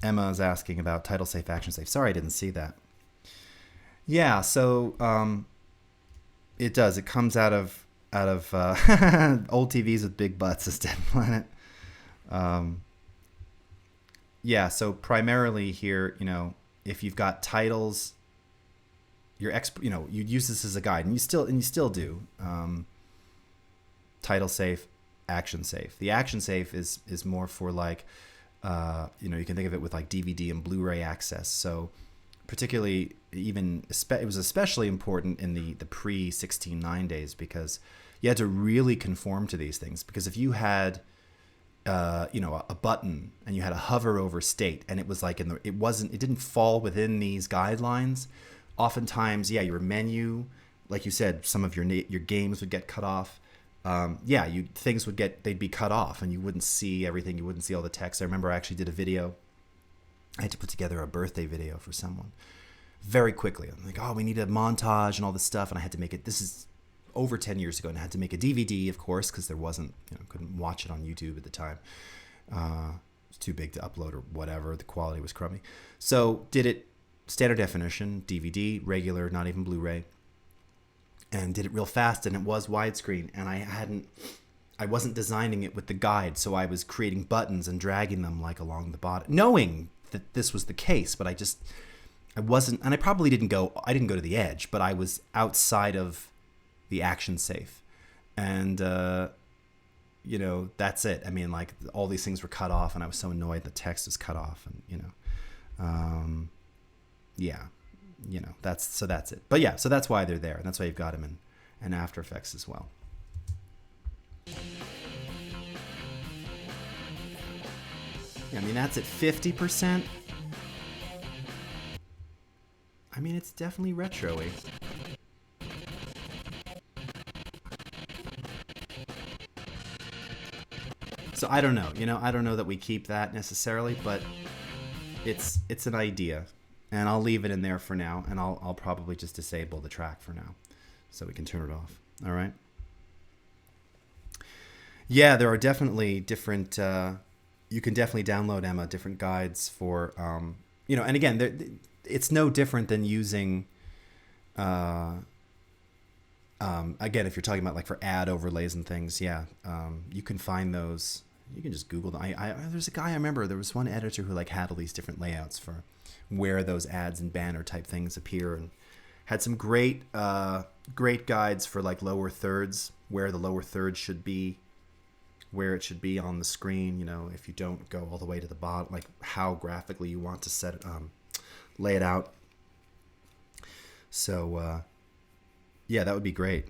Emma is asking about title safe, action safe. Sorry, I didn't see that. Yeah, so it does. It comes out of old TVs with big butts, as Dead Planet. Yeah, so primarily here, you know, if you've got titles, you'd use this as a guide, and you still do. Title safe, action safe. The action safe is more for like, you know, you can think of it with like DVD and Blu-ray access. So particularly it was especially important in the pre 16:9 days, because you had to really conform to these things. Because if you had you know, a button and you had a hover over state, and it was like it didn't fall within these guidelines. Oftentimes, yeah, your menu, like you said, some of your games would get cut off. Yeah, they'd be cut off, and you wouldn't see everything. You wouldn't see all the text. I remember I actually did a video. I had to put together a birthday video for someone very quickly. I'm like, oh, we need a montage and all this stuff, and I had to make it. This is over 10 years ago, and I had to make a DVD, of course, because there wasn't, you know, couldn't watch it on YouTube at the time. It was too big to upload or whatever. The quality was crummy. So did it standard definition, DVD, regular, not even Blu-ray, and did it real fast, and it was widescreen, and I wasn't designing it with the guide, so I was creating buttons and dragging them like along the bottom, knowing that this was the case, but I wasn't, and I probably didn't go to the edge, but I was outside of the action safe, and you know, that's it. I mean, like, all these things were cut off, and I was so annoyed the text was cut off, and you know, yeah, you know, that's it. But yeah, so that's why they're there, and that's why you've got them in After Effects as well. I mean, that's at 50%. I mean, it's definitely retro-y. So I don't know, you know, I don't know that we keep that necessarily, but it's an idea, and I'll leave it in there for now, and I'll probably just disable the track for now, so we can turn it off. All right. Yeah, there are definitely different. You can definitely download, Emma, different guides for, you know, and again, it's no different than using. Again, if you're talking about like for ad overlays and things, yeah, you can find those. You can just Google them. There's a guy I remember. There was one editor who like had all these different layouts for where those ads and banner type things appear, and had some great guides for like lower thirds, where the lower third should be, where it should be on the screen. You know, if you don't go all the way to the bottom, like how graphically you want to set it, lay it out. So yeah, that would be great.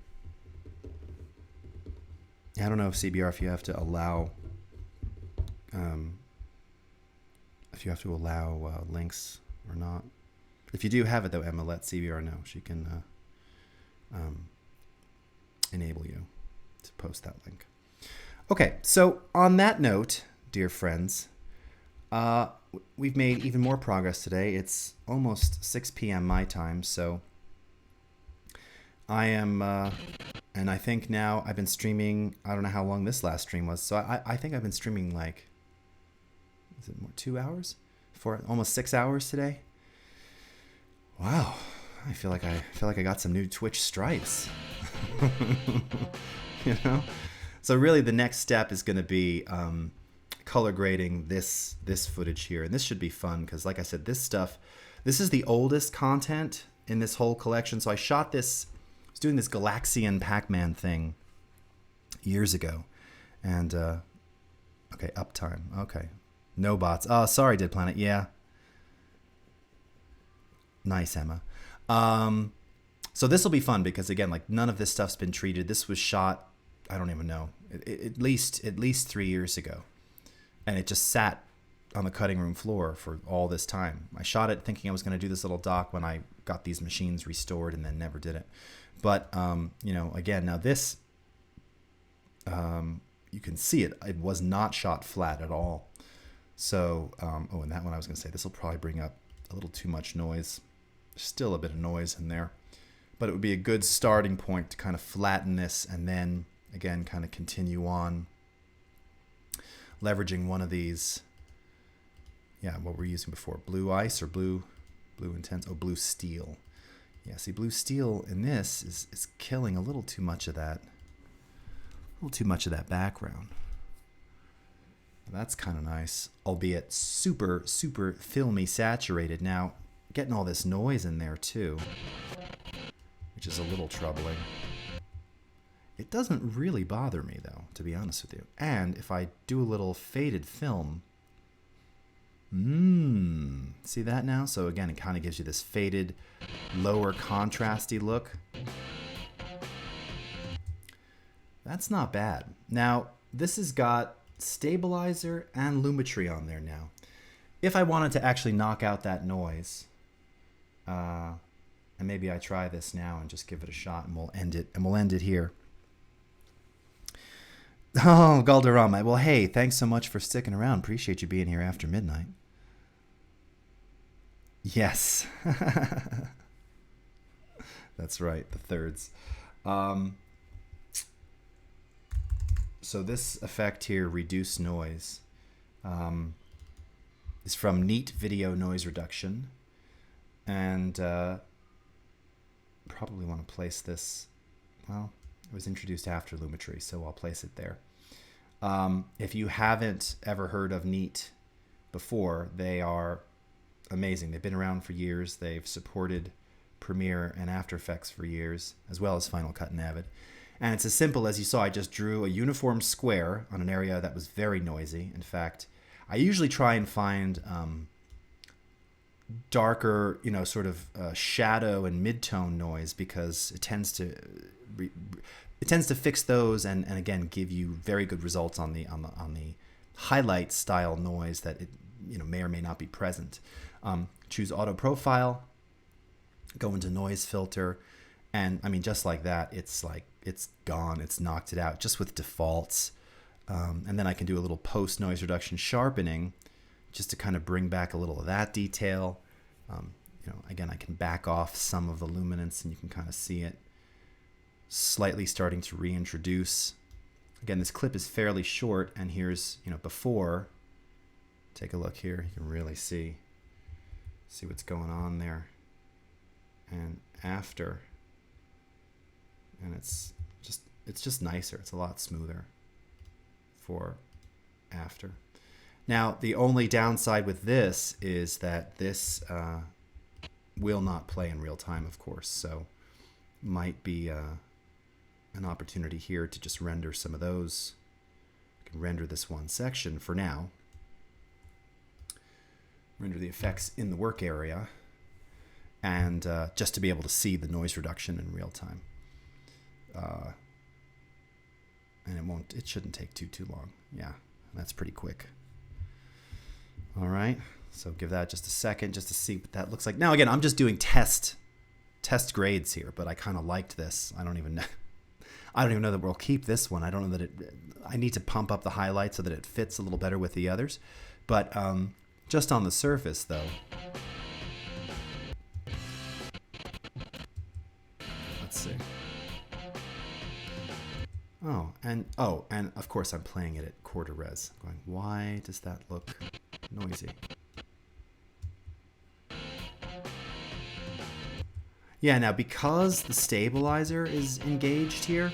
I don't know if CBR, if you have to allow links or not. If you do have it though, Emma, let CBR know. She can enable you to post that link. Okay, so on that note, dear friends. We've made even more progress today. It's almost 6 p.m. my time, so I am, and I think now I've been streaming, I don't know how long this last stream was, so I think I've been streaming like, is it more, 2 hours? Almost 6 hours today? Wow, I feel like I got some new Twitch stripes. You know? So really the next step is going to be color grading this footage here, and this should be fun because, like I said, this is the oldest content in this whole collection. So I shot this, I was doing this Galaxian Pac-Man thing years ago, and okay, uptime, okay, no bots. Oh, sorry, Dead Planet. Yeah, nice, Emma. So this will be fun because, again, like, none of this stuff's been treated. This was shot, I don't even know, at least 3 years ago. And it just sat on the cutting room floor for all this time. I shot it thinking I was going to do this little doc when I got these machines restored, and then never did it. But, you know, again, now this, you can see it. It was not shot flat at all. So, oh, and that one I was going to say, this will probably bring up a little too much noise. There's still a bit of noise in there. But it would be a good starting point to kind of flatten this and then, again, kind of continue on leveraging one of these. Yeah, what we're using before. Blue ice or blue intense. Oh, blue steel. Yeah, see, blue steel in this is killing a little too much of that. A little too much of that background. That's kind of nice, albeit super, super filmy saturated. Now, getting all this noise in there too, which is a little troubling. It doesn't really bother me, though, to be honest with you. And if I do a little faded film, see that now? So again, it kind of gives you this faded, lower contrasty look. That's not bad. Now, this has got stabilizer and Lumetri on there now. If I wanted to actually knock out that noise, and maybe I try this now and just give it a shot, and we'll end it here. Oh, Galderama. Well, hey, thanks so much for sticking around. Appreciate you being here after midnight. Yes. That's right, the thirds. So this effect here, reduce noise, is from Neat Video Noise Reduction. And probably want to place this, well, it was introduced after Lumetri, so I'll place it there. If you haven't ever heard of Neat before, they are amazing. They've been around for years. They've supported Premiere and After Effects for years, as well as Final Cut and Avid. And it's as simple as you saw. I just drew a uniform square on an area that was very noisy. In fact, I usually try and find darker, you know, sort of shadow and mid-tone noise, because it tends to fix those and again give you very good results on the highlight style noise that it, you know, may or may not be present. Choose auto profile, go into noise filter, and I mean, just like that, it's like it's gone. It's knocked it out just with defaults. And then I can do a little post noise reduction sharpening just to kind of bring back a little of that detail. You know, again, I can back off some of the luminance and you can kind of see it slightly starting to reintroduce. Again, this clip is fairly short, and here's, you know, before. Take a look here. You can really see what's going on there. And after. And it's just nicer. It's a lot smoother for after. Now, the only downside with this is that this will not play in real time, of course. So might be an opportunity here to just render some of those. I can render this one section for now. Render the effects in the work area. And just to be able to see the noise reduction in real time. And it shouldn't take too long. Yeah, that's pretty quick. All right, so give that just a second just to see what that looks like. Now, again, I'm just doing test grades here, but I kind of liked this. I don't even know. I don't even know that we'll keep this one. I don't know that I need to pump up the highlight so that it fits a little better with the others. But just on the surface, though. Let's see. And of course I'm playing it at quarter res. I'm going, why does that look noisy? Yeah, now because the stabilizer is engaged here,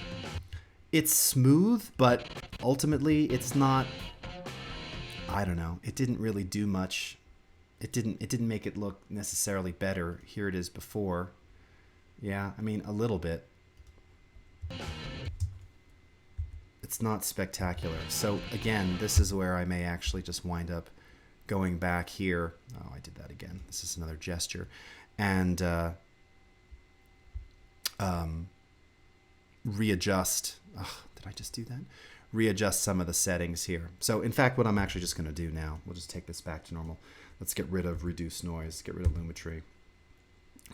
it's smooth, but ultimately it's not, I don't know, it didn't really do much. It didn't make it look necessarily better. Here it is before. Yeah, I mean, a little bit. It's not spectacular. So again, this is where I may actually just wind up going back here. Oh, I did that again. This is another gesture. And readjust. Oh, did I just do that? Readjust some of the settings here. So in fact, what I'm actually just going to do now, we'll just take this back to normal. Let's get rid of reduce noise, get rid of lumetry.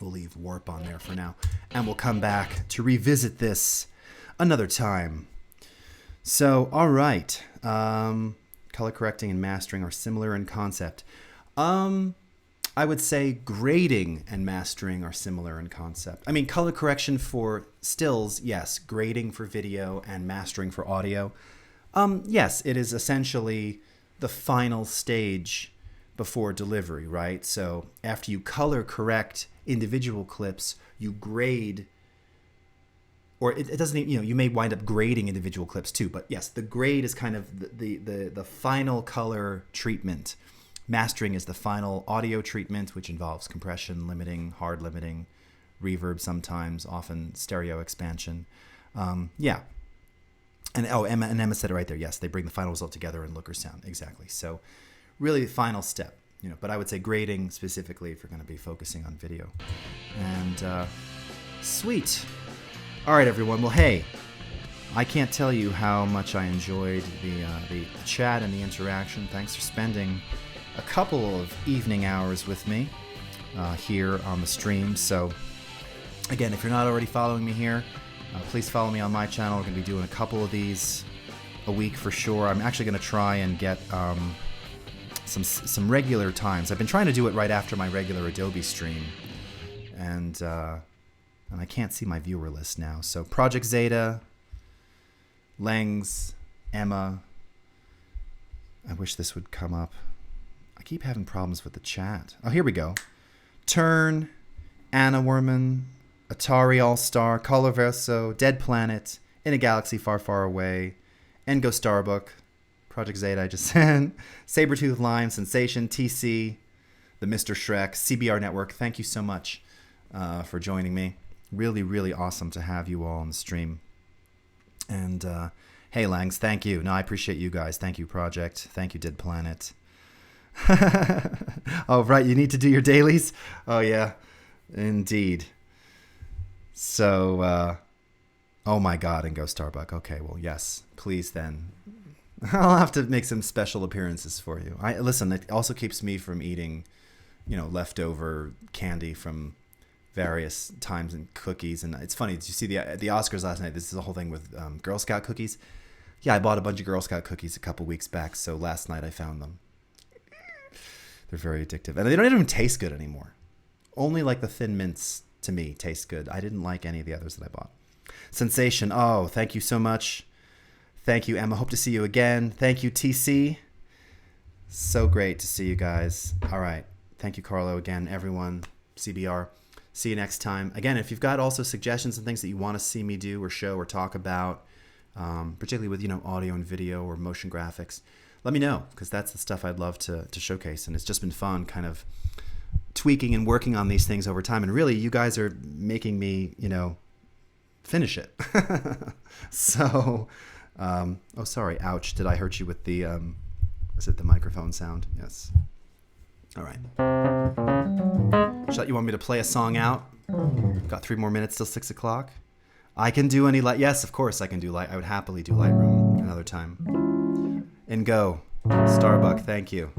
We'll leave warp on there for now. And we'll come back to revisit this another time. So, all right. Color correcting and mastering are similar in concept. I would say grading and mastering are similar in concept. I mean, color correction for stills, yes. Grading for video and mastering for audio. Yes, it is essentially the final stage before delivery, right? So after you color correct individual clips, you grade, or it doesn't even, you may wind up grading individual clips too, but yes, the grade is kind of the final color treatment. Mastering is the final audio treatment, which involves compression, limiting, hard limiting, reverb sometimes, often stereo expansion. Yeah. And Emma said it right there. Yes, they bring the final result together in look or sound. Exactly. So really the final step, but I would say grading specifically if you're going to be focusing on video. And sweet. All right, everyone. Well, hey, I can't tell you how much I enjoyed the chat and the interaction. Thanks for spending a couple of evening hours with me here on the stream. So again, if you're not already following me here, please follow me on my channel. We're going to be doing a couple of these a week for sure. I'm actually going to try and get some regular times. I've been trying to do it right after my regular Adobe stream, and I can't see my viewer list now. So Project Zeta, Lengs, Emma. I wish this would come up. I keep having problems with the chat. Oh, here we go. Turn, Anna Werman, Atari All-Star, Colorverso, Dead Planet, In a Galaxy Far, Far Away, Engo Starbuck, Project Zeta I just said, Sabretooth Lime, Sensation, TC, the Mr. Shrek, CBR Network. Thank you so much for joining me. Really, really awesome to have you all on the stream. And hey, Langs, thank you. No, I appreciate you guys. Thank you, Project. Thank you, Dead Planet. Oh, right. You need to do your dailies? Oh, yeah. Indeed. So, oh my God, and go Starbuck. Okay, well, yes, please then. I'll have to make some special appearances for you. Listen, it also keeps me from eating, leftover candy from various times and cookies. And it's funny, did you see the Oscars last night? This is the whole thing with Girl Scout cookies. Yeah, I bought a bunch of Girl Scout cookies a couple weeks back, so last night I found them. They're very addictive. And they don't even taste good anymore. Only like the Thin Mints, to me, taste good. I didn't like any of the others that I bought. Sensation. Oh, thank you so much. Thank you, Emma. Hope to see you again. Thank you, TC. So great to see you guys. All right. Thank you, Carlo, again, everyone. CBR. See you next time. Again, if you've got also suggestions and things that you want to see me do or show or talk about, particularly with, audio and video or motion graphics, let me know, because that's the stuff I'd love to showcase. And it's just been fun kind of tweaking and working on these things over time. And really, you guys are making me, finish it. So, oh, sorry. Ouch. Did I hurt you with the, was it the microphone sound? Yes. All right. You want me to play a song out? Got 3 more minutes till 6 o'clock. I can do any light. Yes, of course I can do light. I would happily do Lightroom another time. And go. Starbuck, thank you.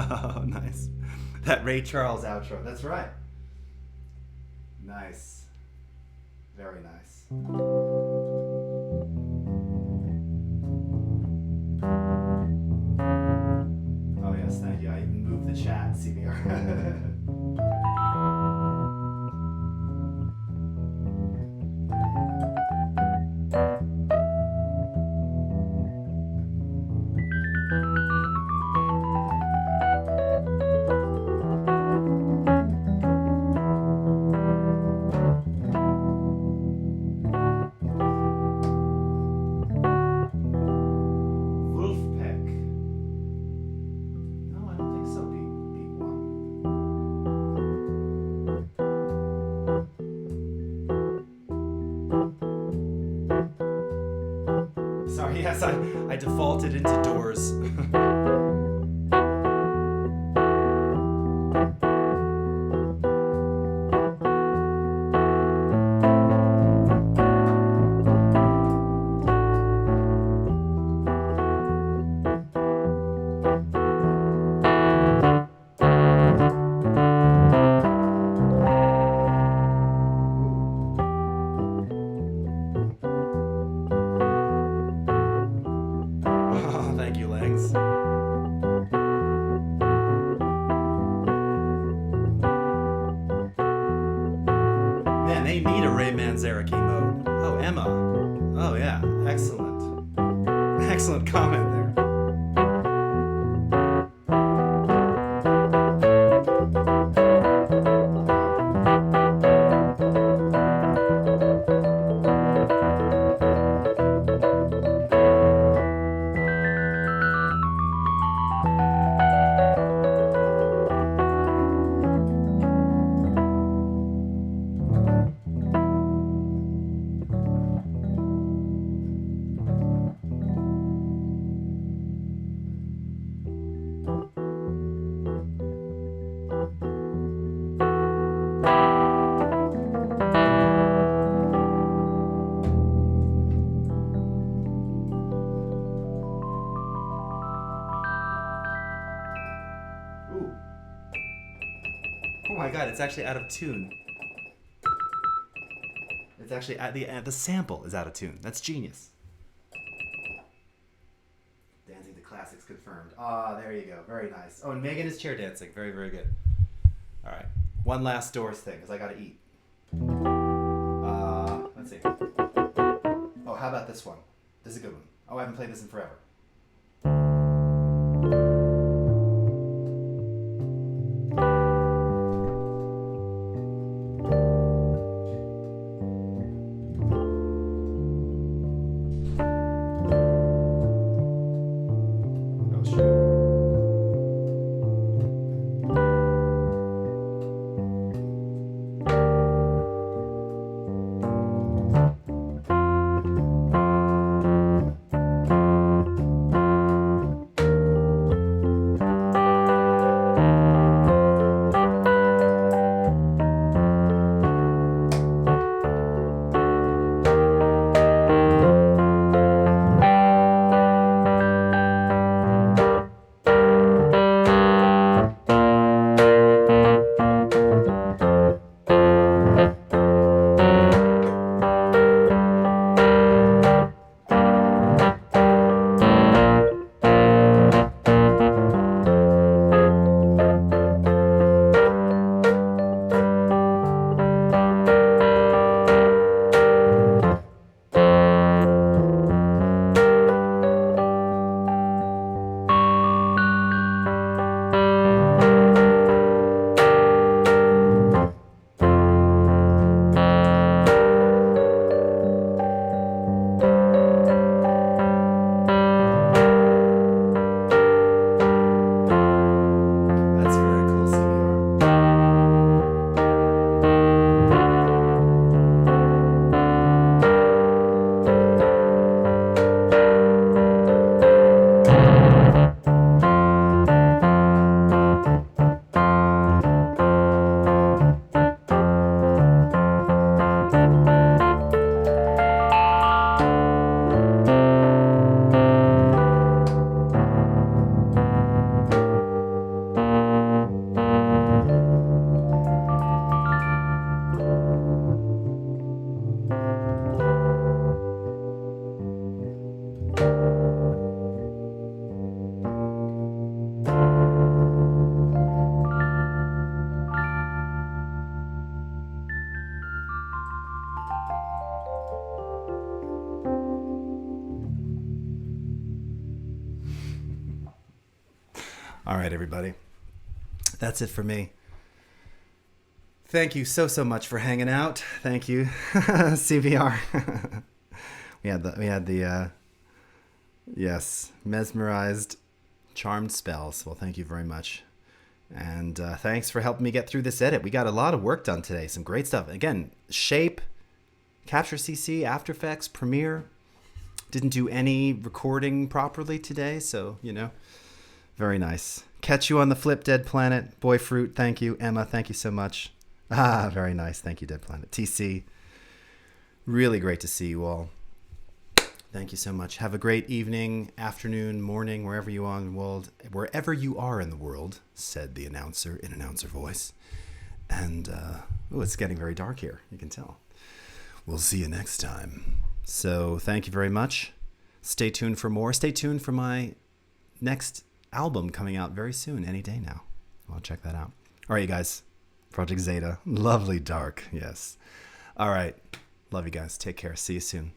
Oh, nice. That Ray Charles outro. That's right. Nice. Very nice. Oh, yes, thank you. I even moved the chat, CBR. Sorry, yes, I defaulted into doors. Oh, thank you, Legs. Man, they need a Ray Manzarek emote. Oh, Emma. Oh, yeah. Excellent. Excellent comment there. Ooh. Oh my god, it's actually out of tune. It's actually the sample is out of tune. That's genius. Dancing to classics confirmed. Ah, there you go. Very nice. Oh, and Megan is chair dancing. Very, very good. All right. One last Doors thing, because I got to eat. Let's see. Oh, how about this one? This is a good one. Oh, I haven't played this in forever. Oh, shoot. right, everybody. That's it for me. Thank you so much for hanging out. Thank you, CVR. we had the yes, mesmerized, charmed spells. Well, thank you very much. And thanks for helping me get through this edit. We got a lot of work done today. Some great stuff. Again, Shape, Capture CC, AfterEffects, Premiere. Didn't do any recording properly today, so, very nice. Catch you on the flip, Dead Planet. Boy Fruit, thank you. Emma, thank you so much. Very nice. Thank you, Dead Planet. TC, really great to see you all. Thank you so much. Have a great evening, afternoon, morning, wherever you are in the world. Wherever you are in the world, said the announcer in announcer voice. And, it's getting very dark here. You can tell. We'll see you next time. So thank you very much. Stay tuned for more. Stay tuned for my next album coming out very soon, any day now. Well, check that out. All right, you guys. Project Zeta. Lovely dark. Yes. All right. Love you guys. Take care. See you soon.